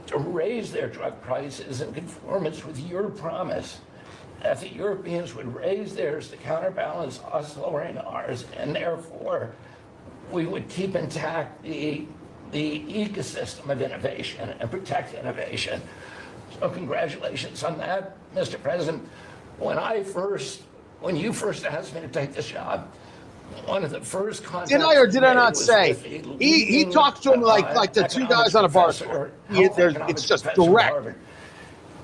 to raise their drug prices in conformance with your promise that the Europeans would raise theirs to counterbalance us lowering ours, and therefore we would keep intact the ecosystem of innovation and protect innovation. So congratulations on that, Mr. President. When you first asked me to take this job, one of the first contacts did I or did I not was say? with the He leading, talks to him like the two guys on a bar stool. It's just direct.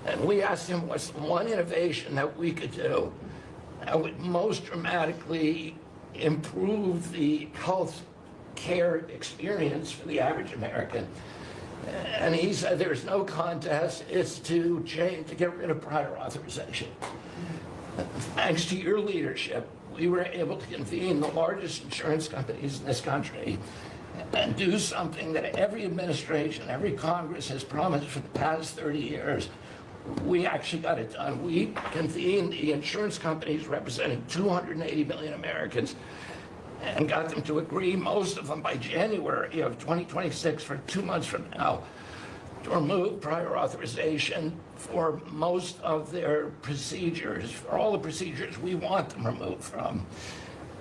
And we asked him what's the one innovation that we could do that would most dramatically improve the health care experience for the average American. And he said there's no contest, it's to get rid of prior authorization. Thanks to your leadership, we were able to convene the largest insurance companies in this country and do something that every administration, every Congress has promised for the past 30 years. We actually got it done. We convened the insurance companies representing 280 million Americans and got them to agree, most of them by January of 2026, for 2 months from now, to remove prior authorization for most of their procedures, for all the procedures we want them removed from.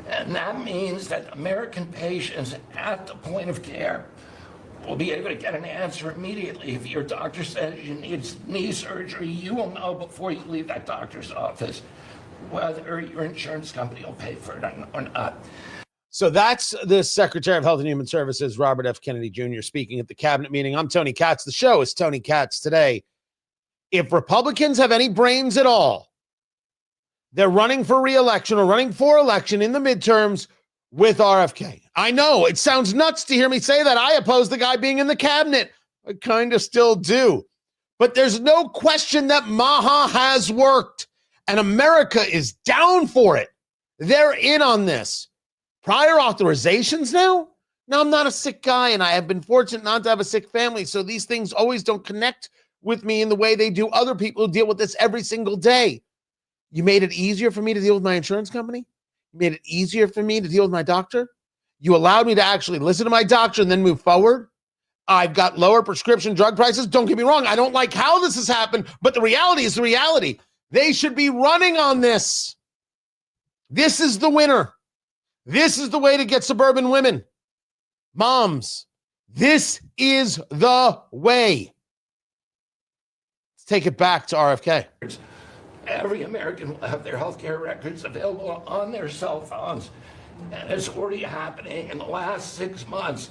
And that means that American patients at the point of care will be able to get an answer immediately. If your doctor says you need knee surgery, you will know before you leave that doctor's office whether your insurance company will pay for it or not. So that's the Secretary of Health and Human Services, Robert F. Kennedy Jr., speaking at the cabinet meeting. I'm Tony Katz. The show is Tony Katz Today. If Republicans have any brains at all, they're running for re-election or running for election in the midterms with RFK. I know it sounds nuts to hear me say that. I oppose the guy being in the cabinet. I kind of still do. But there's no question that Maha has worked, and America is down for it. They're in on this. Prior authorizations now? Now, I'm not a sick guy, and I have been fortunate not to have a sick family, so these things always don't connect with me in the way they do other people who deal with this every single day. You made it easier for me to deal with my insurance company? You made it easier for me to deal with my doctor? You allowed me to actually listen to my doctor and then move forward? I've got lower prescription drug prices. Don't get me wrong. I don't like how this has happened, but the reality is the reality. They should be running on this. This is the winner. This is the way to get suburban women, moms, This is the way. Let's take it back to RFK. Every American will have their healthcare records available on their cell phones. And it's already happening. In the last 6 months,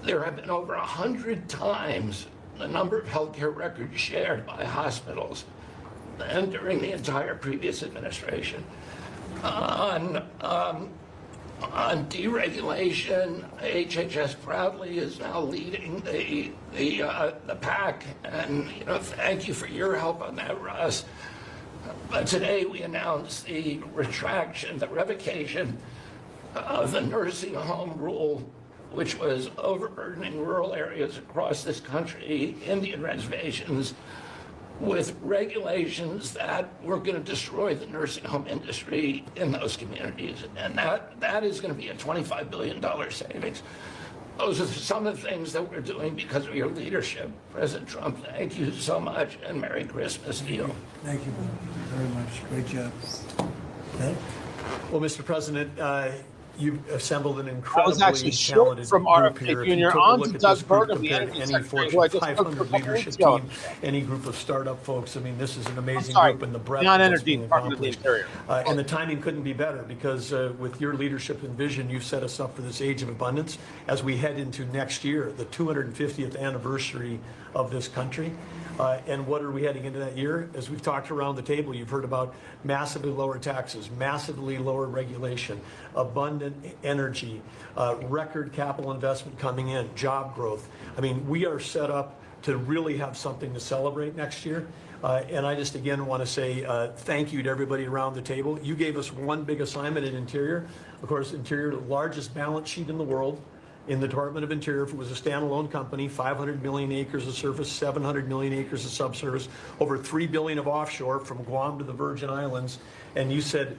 there have been over 100 times the number of healthcare records shared by hospitals than during the entire previous administration. On deregulation, HHS proudly is now leading the pack, and thank you for your help on that, Russ. But today we announced the revocation of the nursing home rule, which was overburdening rural areas across this country, Indian reservations, with regulations that were going to destroy the nursing home industry in those communities. And that is going to be a $25 billion savings. Those are some of the things that we're doing because of your leadership. President Trump, thank you so much, and Merry Christmas to you. Thank you very much. Great job. Okay. Well, Mr. President, you've assembled an I was incredibly actually short talented from group RFK here. If Jr. you took a on look to at Doug this group Burgum, the compared energy to any secretary, who Fortune I just spoke to a 500 couple leadership minutes ago. team, any group of startup folks, I mean, this is an amazing sorry, group, and the breadth Beyond of what's Energy, being Department of the accomplished. Interior. And the timing couldn't be better because with your leadership and vision, you've set us up for this age of abundance as we head into next year, the 250th anniversary of this country. And what are we heading into that year? As we've talked around the table, you've heard about massively lower taxes, massively lower regulation, abundant energy, record capital investment coming in, job growth. I mean, we are set up to really have something to celebrate next year. And I just, again, want to say thank you to everybody around the table. You gave us one big assignment in Interior. Of course, Interior, the largest balance sheet in the world. In the Department of Interior, if it was a standalone company, 500 million acres of surface, 700 million acres of subsurface, over 3 billion of offshore from Guam to the Virgin Islands. And you said,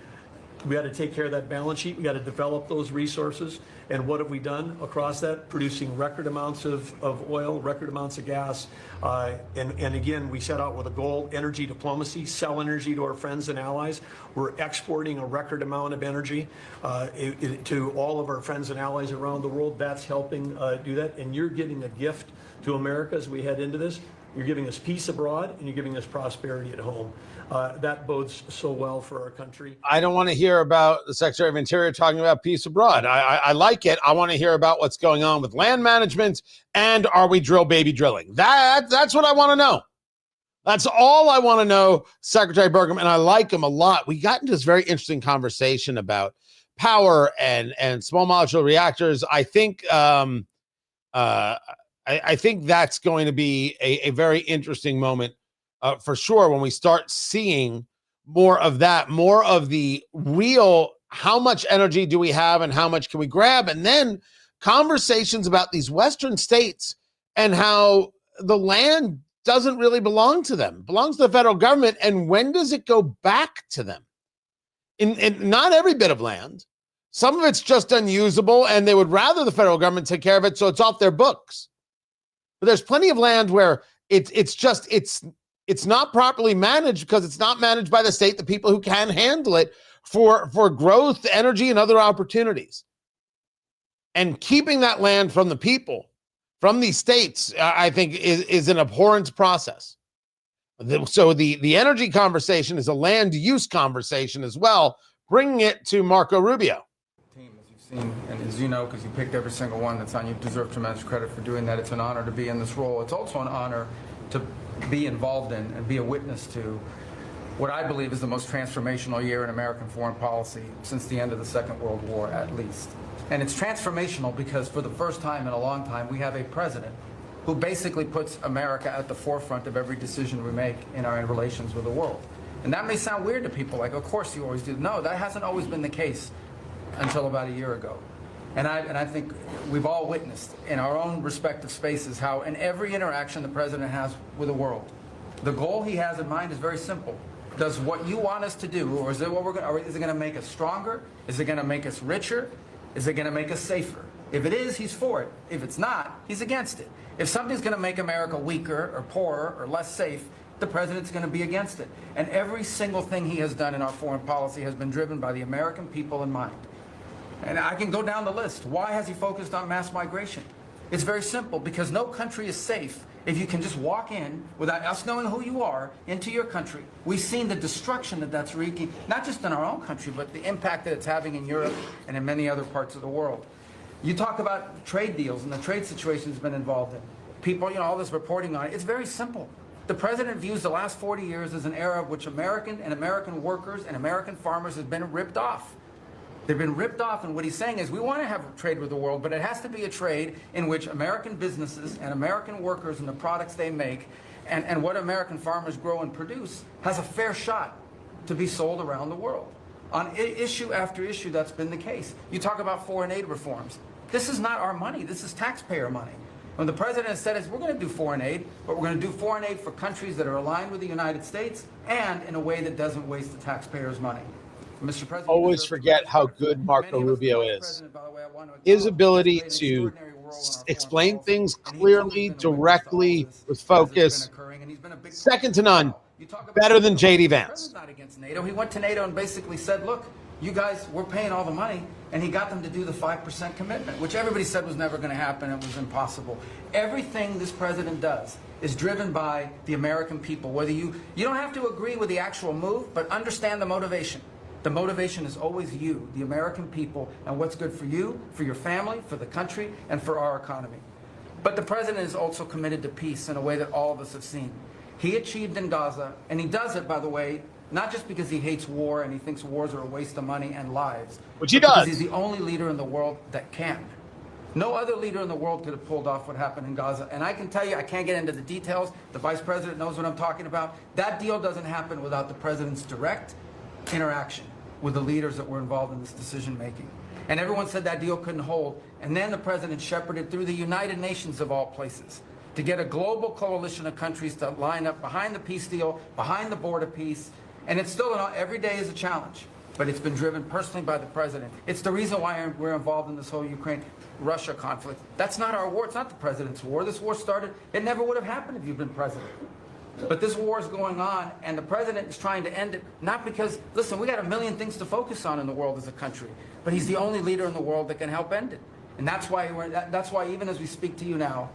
we got to take care of that balance sheet. We got to develop those resources. And what have we done across that? Producing record amounts of oil, record amounts of gas. And again, we set out with a goal, energy diplomacy, sell energy to our friends and allies. We're exporting a record amount of energy to all of our friends and allies around the world. That's helping do that. And you're giving a gift to America as we head into this. You're giving us peace abroad, and you're giving us prosperity at home. That bodes so well for our country. I don't want to hear about the Secretary of Interior talking about peace abroad. I like it. I want to hear about what's going on with land management and are we drill baby drilling? That's what I want to know. That's all I want to know, Secretary Burgum, and I like him a lot. We got into this very interesting conversation about power and small modular reactors. I think I think that's going to be a very interesting moment for sure when we start seeing more of that, more of the real, how much energy do we have and how much can we grab? And then conversations about these Western states and how the land doesn't really belong to them, it belongs to the federal government. And when does it go back to them? In not every bit of land. Some of it's just unusable and they would rather the federal government take care of it, so it's off their books. But there's plenty of land where it's not properly managed because it's not managed by the state, the people who can handle it for growth, energy, and other opportunities. And keeping that land from the people, from these states, I think is an abhorrent process. So the energy conversation is a land use conversation as well, bringing it to Marco Rubio. And as you know, because you picked every single one that's on, you deserve tremendous credit for doing that. It's an honor to be in this role. It's also an honor to be involved in and be a witness to what I believe is the most transformational year in American foreign policy since the end of the Second World War, at least. And it's transformational because for the first time in a long time, we have a president who basically puts America at the forefront of every decision we make in our relations with the world. And that may sound weird to people, like, of course you always do. No, that hasn't always been the case until about a year ago. And I think we've all witnessed in our own respective spaces how in every interaction the president has with the world, the goal he has in mind is very simple. Does what you want us to do, or is it what is it going to make us stronger? Is it going to make us richer? Is it going to make us safer? If it is, he's for it. If it's not, he's against it. If something's going to make America weaker or poorer or less safe, the president's going to be against it. And every single thing he has done in our foreign policy has been driven by the American people in mind. And I can go down the list. Why has he focused on mass migration? It's very simple, because no country is safe if you can just walk in without us knowing who you are into your country. We've seen the destruction that that's wreaking, not just in our own country, but the impact that it's having in Europe and in many other parts of the world. You talk about trade deals and the trade situation has been involved in. People, all this reporting on it. It's very simple. The president views the last 40 years as an era of which American workers and American farmers have been ripped off. They've been ripped off, and what he's saying is we want to have a trade with the world, but it has to be a trade in which American businesses and American workers and the products they make and what American farmers grow and produce has a fair shot to be sold around the world. On issue after issue, that's been the case. You talk about foreign aid reforms. This is not our money. This is taxpayer money. When the president has said, we're going to do foreign aid, but we're going to do foreign aid for countries that are aligned with the United States and in a way that doesn't waste the taxpayers' money. Mr. President, always forget how good Marco Rubio is. His ability to explain things clearly, directly, with focus, second to none. Better than J.D. Vance. Not against NATO. He went to NATO and basically said, look, you guys, we're paying all the money, and he got them to do the 5% commitment, which everybody said was never going to happen. It was impossible. Everything this president does is driven by the American people. Whether you don't have to agree with the actual move, but understand the motivation. The motivation is always you, the American people, and what's good for you, for your family, for the country, and for our economy. But the president is also committed to peace in a way that all of us have seen. He achieved in Gaza, and he does it, by the way, not just because he hates war and he thinks wars are a waste of money and lives, which he because does. He's the only leader in the world that can. No other leader in the world could have pulled off what happened in Gaza. And I can tell you, I can't get into the details. The vice president knows what I'm talking about. That deal doesn't happen without the president's direct interaction with the leaders that were involved in this decision making. And everyone said that deal couldn't hold. And then the president shepherded through the United Nations of all places to get a global coalition of countries to line up behind the peace deal, behind the border peace. And it's still, every day is a challenge, but it's been driven personally by the president. It's the reason why we're involved in this whole Ukraine-Russia conflict. That's not our war. It's not the president's war. This war started, it never would have happened if you'd been president. But this war is going on, and the president is trying to end it, not because, listen, we got a million things to focus on in the world as a country, but he's the only leader in the world that can help end it. And that's why even as we speak to you now,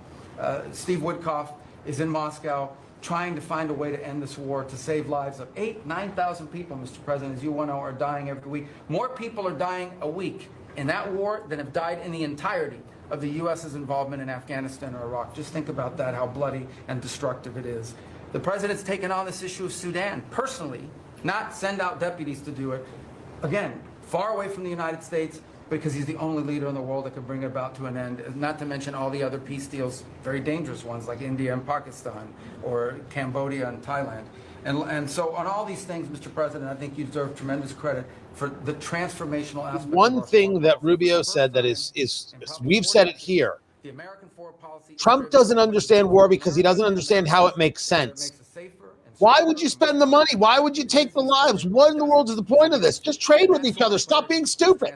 Steve Woodcock is in Moscow trying to find a way to end this war, to save lives of 9,000 people, Mr. President, as you well know, are dying every week. More people are dying a week in that war than have died in the entirety of the U.S.'s involvement in Afghanistan or Iraq. Just think about that, how bloody and destructive it is. The president's taken on this issue of Sudan personally, not send out deputies to do it. Again, far away from the United States, because he's the only leader in the world that can bring it about to an end, not to mention all the other peace deals, very dangerous ones like India and Pakistan, or Cambodia and Thailand. And so on all these things, Mr. President, I think you deserve tremendous credit for the transformational aspect. One thing that Rubio said that is we've said it here, Trump doesn't understand war because he doesn't understand how it makes sense. Why would you spend the money? Why would you take the lives? What in the world is the point of this? Just trade with each other. Stop being stupid.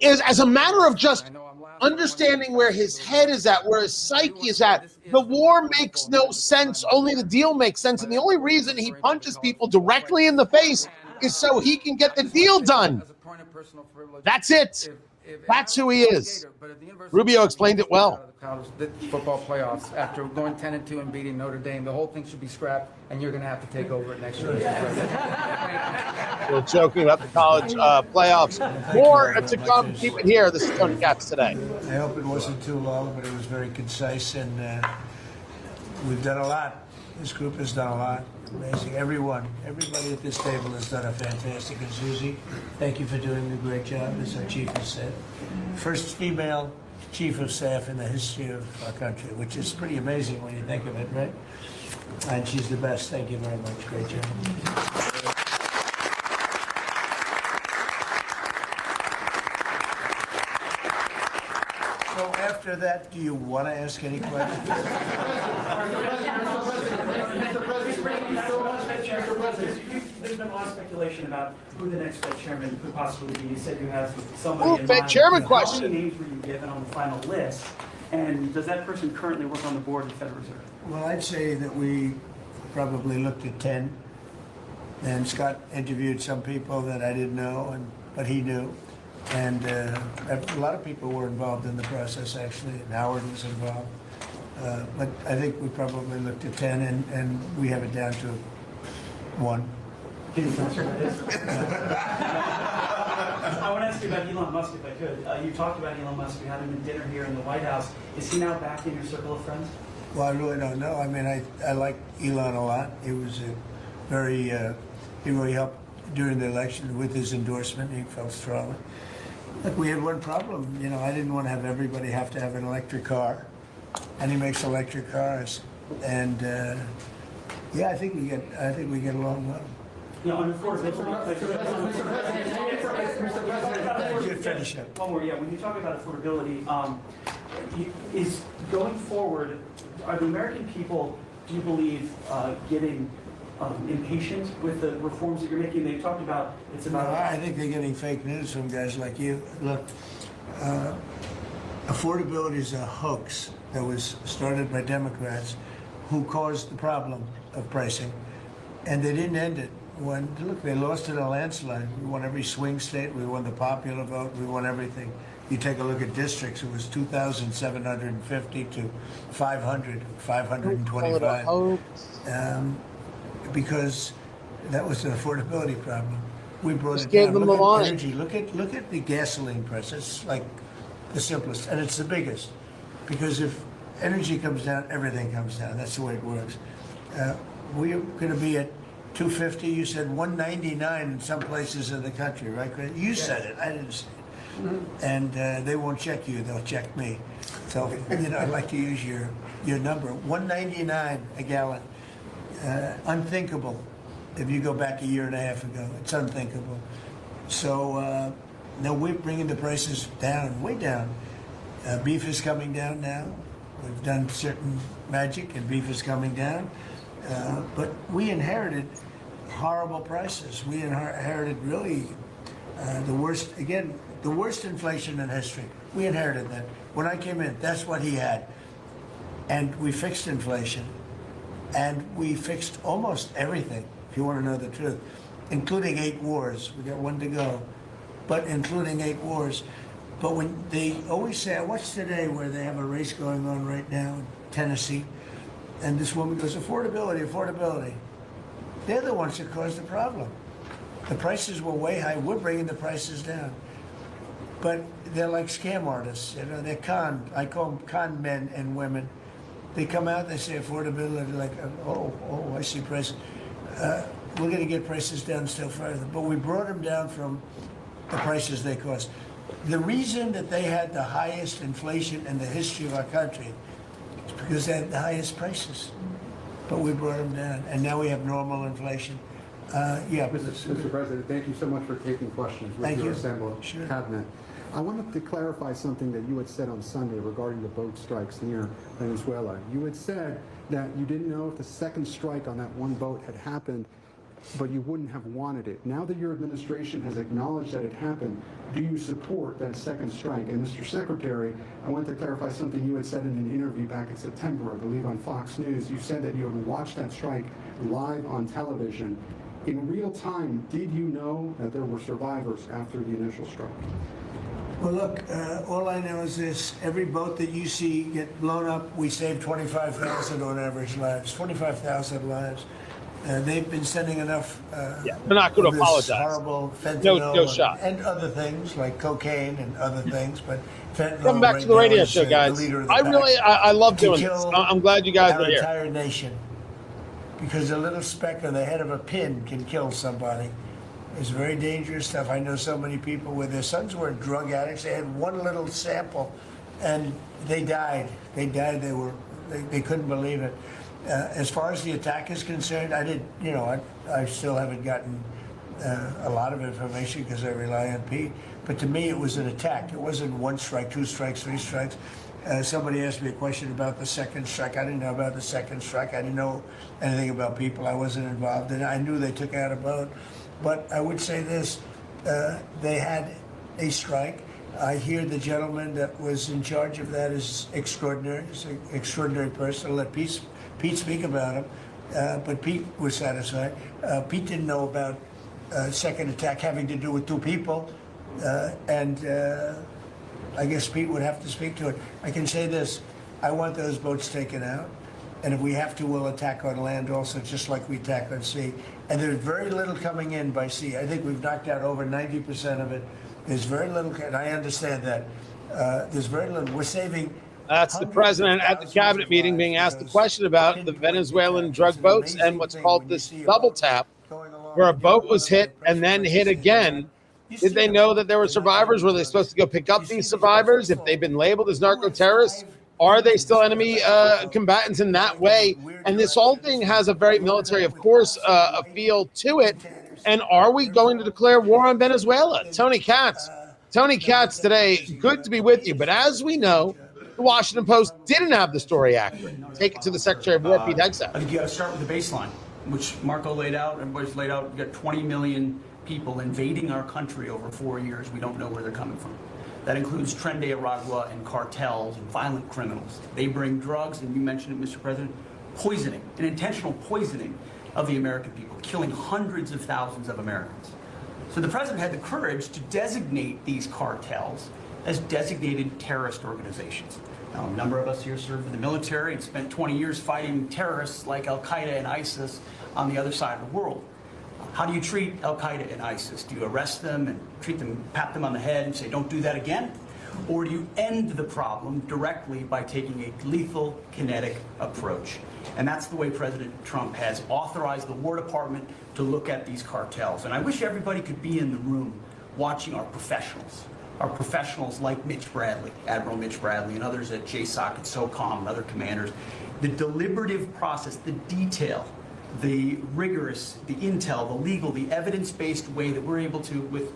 As a matter of just understanding where his head is at, where his psyche is at, the war makes no sense. Only the deal makes sense. And the only reason he punches people directly in the face is so he can get the deal done. That's it. That's who he is. Rubio explained it well. The football playoffs after going 10-2 and beating Notre Dame, the whole thing should be scrapped, and you're going to have to take over it next year. We're joking about the college playoffs. More to come. Keep it here. This is Tony Katz today. I hope it wasn't too long, but it was very concise, and we've done a lot. This group has done a lot. Amazing. Everybody at this table has done a fantastic. And Susie, thank you for doing a great job, as our chief has said. First female chief of staff in the history of our country, which is pretty amazing when you think of it, right? And she's the best. Thank you very much. Great job. So after that, do you want to ask any questions? Mr. President, there's been a lot of speculation about who the next Fed chairman could possibly be. You said you have somebody in mind. Fed chairman question. How many names were you given on the final list? And does that person currently work on the board of the Federal Reserve? Well, I'd say that we probably looked at 10. And Scott interviewed some people that I didn't know, but he knew. And a lot of people were involved in the process, actually, and Howard was involved. But I think we probably looked at 10, and we have it down to 1. I want to ask you about Elon Musk, if I could. You talked about Elon Musk. You had him at dinner here in the White House. Is he now back in your circle of friends? Well, I really don't know. I mean, I like Elon a lot. He was he really helped during the election with his endorsement. He felt strongly. Look, we had one problem. You know, I didn't want to have everybody have to have an electric car, and he makes electric cars. And yeah, I think we get along well. Yeah, on affordability. Finish up. One more, yeah. When you talk about affordability, is going forward, are the American people, do you believe, getting impatient with the reforms that you're making? They talked about it's about. No, I think they're getting fake news from guys like you. Look, affordability is a hoax that was started by Democrats who caused the problem of pricing, and they didn't end it. Look, they lost in a landslide. We won every swing state. We won the popular vote. We won everything. You take a look at districts, it was 2,750 to 525. Because that was an affordability problem. We brought it down. Look at energy. Look at the gasoline price. It's like the simplest, and it's the biggest. Because if energy comes down, everything comes down. That's the way it works. We're going to be at 250. You said 199 in some places in the country, right? You said it. I didn't say it. And they won't check you. They'll check me. So I'd like to use your number. 199 a gallon. Unthinkable. If you go back a year and a half ago, it's unthinkable. So now we're bringing the prices down, way down. Beef is coming down now. We've done certain magic, and beef is coming down. But we inherited horrible prices. We inherited really the worst inflation in history. We inherited that. When I came in, that's what he had. And we fixed inflation. And we fixed almost everything, if you want to know the truth, including 8 wars. We got 1 to go, but including 8 wars. But when they always say, I watched today where they have a race going on right now in Tennessee, and this woman goes, affordability, affordability. They're the ones that caused the problem. The prices were way high. We're bringing the prices down. But they're like scam artists. You know, they're I call them con men and women. They come out, they say affordability, like, oh, I see prices. We're going to get prices down still further. But we brought them down from the prices they cost. The reason that they had the highest inflation in the history of our country is because they had the highest prices. But we brought them down, and now we have normal inflation. Yeah. Mr. President, thank you so much for taking questions with your assembled cabinet. I wanted to clarify something that you had said on Sunday regarding the boat strikes near Venezuela. You had said that you didn't know if the second strike on that one boat had happened, but you wouldn't have wanted it. Now that your administration has acknowledged that it happened, do you support that second strike? And Mr. Secretary, I want to clarify something you had said in an interview back in September, I believe on Fox News. You said that you had watched that strike live on television. In real time, did you know that there were survivors after the initial strike? Well, look, all I know is this. Every boat that you see get blown up, we save 25,000 on average lives, 25,000 lives. They've been sending enough they're not going to apologize. Horrible fentanyl no shot. And other things like cocaine and other things. But fentanyl Come back to the radio show, guys. I love doing this. I'm glad you guys are here. Our entire nation. Because a little speck on the head of a pin can kill somebody. It's very dangerous stuff. I know so many people where their sons were drug addicts. They had one little sample, and they died. They died. They couldn't believe it. As far as the attack is concerned, I still haven't gotten a lot of information because I rely on Pete. But to me, it was an attack. It wasn't 1 strike, 2 strikes, 3 strikes. Somebody asked me a question about the second strike. I didn't know about the second strike. I didn't know anything about people. I wasn't involved in it. I knew they took out a boat. But I would say this, they had a strike. I hear the gentleman that was in charge of that is extraordinary. He's an extraordinary person. I'll let Pete speak about him. But Pete was satisfied. Pete didn't know about second attack having to do with 2 people. I guess Pete would have to speak to it. I can say this, I want those boats taken out. And if we have to, we'll attack on land also, just like we attack on sea. And there's very little coming in by sea. I think we've knocked out over 90% of it. There's very little, and I understand that. There's very little. We're saving. That's the president at the cabinet meeting being asked a question about the Venezuelan drug boats and what's called this double tap, where a boat was hit and then hit again. Did they know that there were survivors? Were they supposed to go pick up these survivors? If they've been labeled as narco-terrorists, are they still enemy combatants in that way? And this whole thing has a very military, of course, a feel to it. And are we going to declare war on Venezuela? Tony Katz today, good to be with you. But as we know, the Washington Post didn't have the story accurate. Take it to the Secretary of War, Pete Hegseth. I think you got to start with the baseline, which Marco laid out, everybody's laid out. We've got 20 million people invading our country over 4 years. We don't know where they're coming from. That includes Tren de Aragua and cartels and violent criminals. They bring drugs, and you mentioned it, Mr. President, poisoning, an intentional poisoning of the American people, killing hundreds of thousands of Americans. So the president had the courage to designate these cartels as designated terrorist organizations. Now, a number of us here served in the military and spent 20 years fighting terrorists like Al-Qaeda and ISIS on the other side of the world. How do you treat Al-Qaeda and ISIS? Do you arrest them and treat them, pat them on the head and say, don't do that again? Or do you end the problem directly by taking a lethal, kinetic approach? And that's the way President Trump has authorized the War Department to look at these cartels. And I wish everybody could be in the room watching our professionals like Mitch Bradley, Admiral Mitch Bradley, and others at JSOC and SOCOM and other commanders. The deliberative process, the detail, the rigorous, the intel, the legal, the evidence-based way that we're able to, with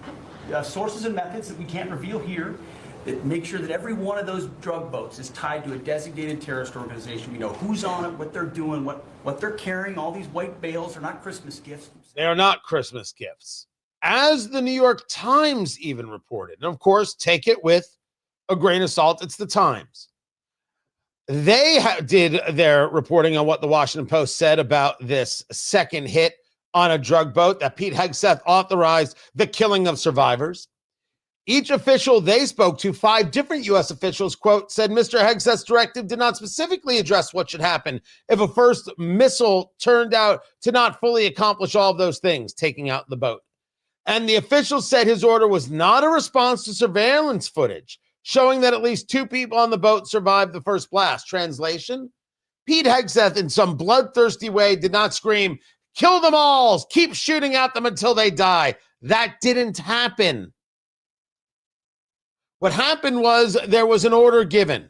sources and methods that we can't reveal here, that make sure that every one of those drug boats is tied to a designated terrorist organization. We know who's on it, what they're doing, what they're carrying. All these white bales are not Christmas gifts. They are not Christmas gifts, as the New York Times even reported. And of course, take it with a grain of salt. It's the Times. They did their reporting on what the Washington Post said about this second hit on a drug boat, that Pete Hegseth authorized the killing of survivors. Each official they spoke to, 5 different U.S. officials, quote, said Mr. Hegseth's directive did not specifically address what should happen if a first missile turned out to not fully accomplish all of those things, taking out the boat. And the officials said his order was not a response to surveillance footage showing that at least 2 people on the boat survived the first blast. Translation: Pete Hegseth, in some bloodthirsty way, did not scream, "Kill them all, keep shooting at them until they die." That didn't happen. What happened was there was an order given.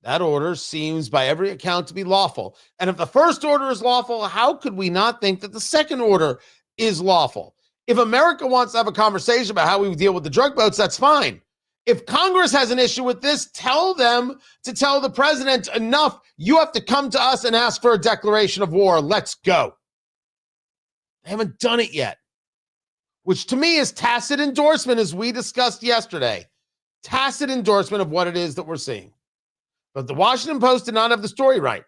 That order seems by every account to be lawful. And if the first order is lawful, how could we not think that the second order is lawful? If America wants to have a conversation about how we deal with the drug boats, that's fine. If Congress has an issue with this, tell them to tell the president, enough, you have to come to us and ask for a declaration of war. Let's go. They haven't done it yet, which to me is tacit endorsement, as we discussed yesterday. Tacit endorsement of what it is that we're seeing. But the Washington Post did not have the story right.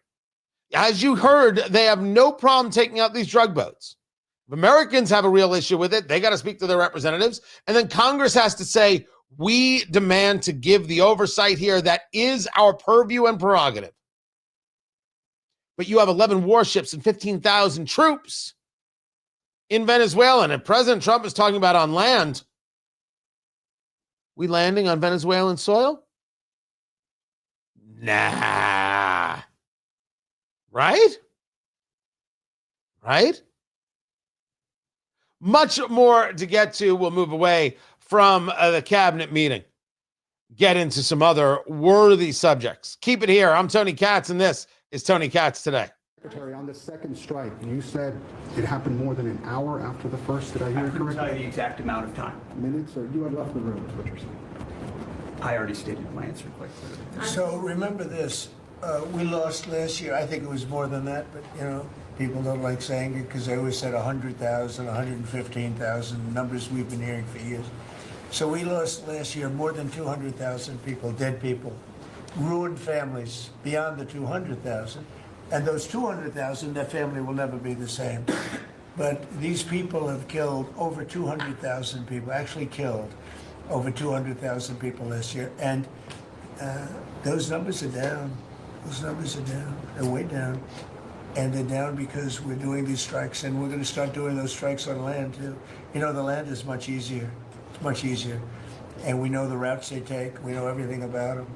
As you heard, they have no problem taking out these drug boats. If Americans have a real issue with it, they got to speak to their representatives. And then Congress has to say, we demand to give the oversight here. That is our purview and prerogative. But you have 11 warships and 15,000 troops in Venezuela. And if President Trump is talking about on land, we landing on Venezuelan soil? Nah. Right? Right? Much more to get to. We'll move away from the cabinet meeting. Get into some other worthy subjects. Keep it here. I'm Tony Katz, and this is Tony Katz Today. Secretary, on the second strike, you said it happened more than an hour after the first. Did I hear you correctly? I couldn't tell you the exact amount of time. Minutes, or you had left the room, is what you're saying? I already stated my answer quite clearly. So remember this, we lost last year, I think it was more than that, but people don't like saying it because they always said 100,000, 115,000, numbers we've been hearing for years. So we lost last year more than 200,000 people, dead people, ruined families beyond the 200,000. And those 200,000, their family will never be the same. But these people have killed over 200,000 people, actually killed over 200,000 people last year. And those numbers are down. Those numbers are down. They're way down. And they're down because we're doing these strikes, and we're going to start doing those strikes on land too. You know, the land is much easier. It's much easier. And we know the routes they take. We know everything about them.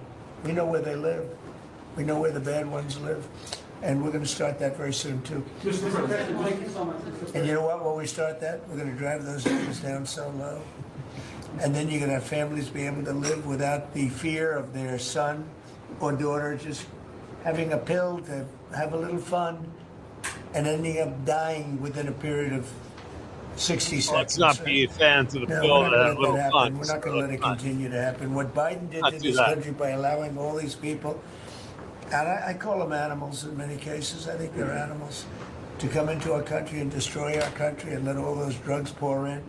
We know where they live. We know where the bad ones live. And we're going to start that very soon too. Mr. President, thank you so much. Mr. President. And you know what? When we start that, we're going to drive those numbers down so low. And then you're going to have families be able to live without the fear of their son or daughter just having a pill to have a little fun and ending up dying within a period of 60 seconds. Let's not be fans of the No, pill we're that not have going to little let that fun. happen. We're not going to let it continue to happen. What Biden did to this country by allowing all these people, and I call them animals in many cases, I think they're animals, to come into our country and destroy our country and let all those drugs pour in.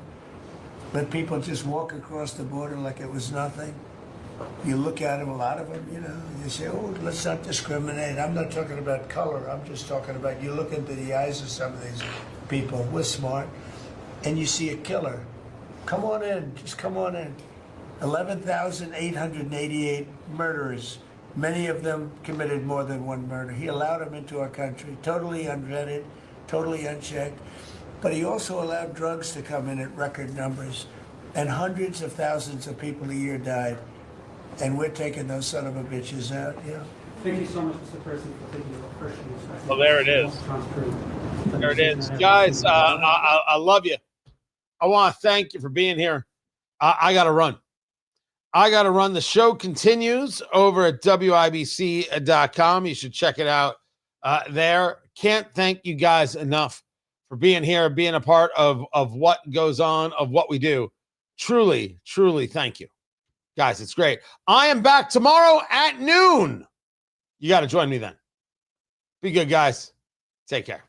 Let people just walk across the border like it was nothing. You look at them, a lot of them, you know, you say, oh, let's not discriminate. I'm not talking about color. I'm just talking about, you look into the eyes of some of these people. We're smart. And you see a killer. Come on in. Just come on in. 11,888 murderers. Many of them committed more than one murder. He allowed them into our country, totally unvetted, totally unchecked. But he also allowed drugs to come in at record numbers. And hundreds of thousands of people a year died. And we're taking those son of a bitches out, you know. Thank you so much, Mr. President, for taking your personal respect. Well, there it is. There it is. Guys, I love you. I want to thank you for being here. I got to run. The show continues over at WIBC.com. You should check it out there. Can't thank you guys enough for being here, being a part of what goes on, of what we do. Truly, truly thank you. Guys, it's great. I am back tomorrow at noon. You got to join me then. Be good, guys. Take care.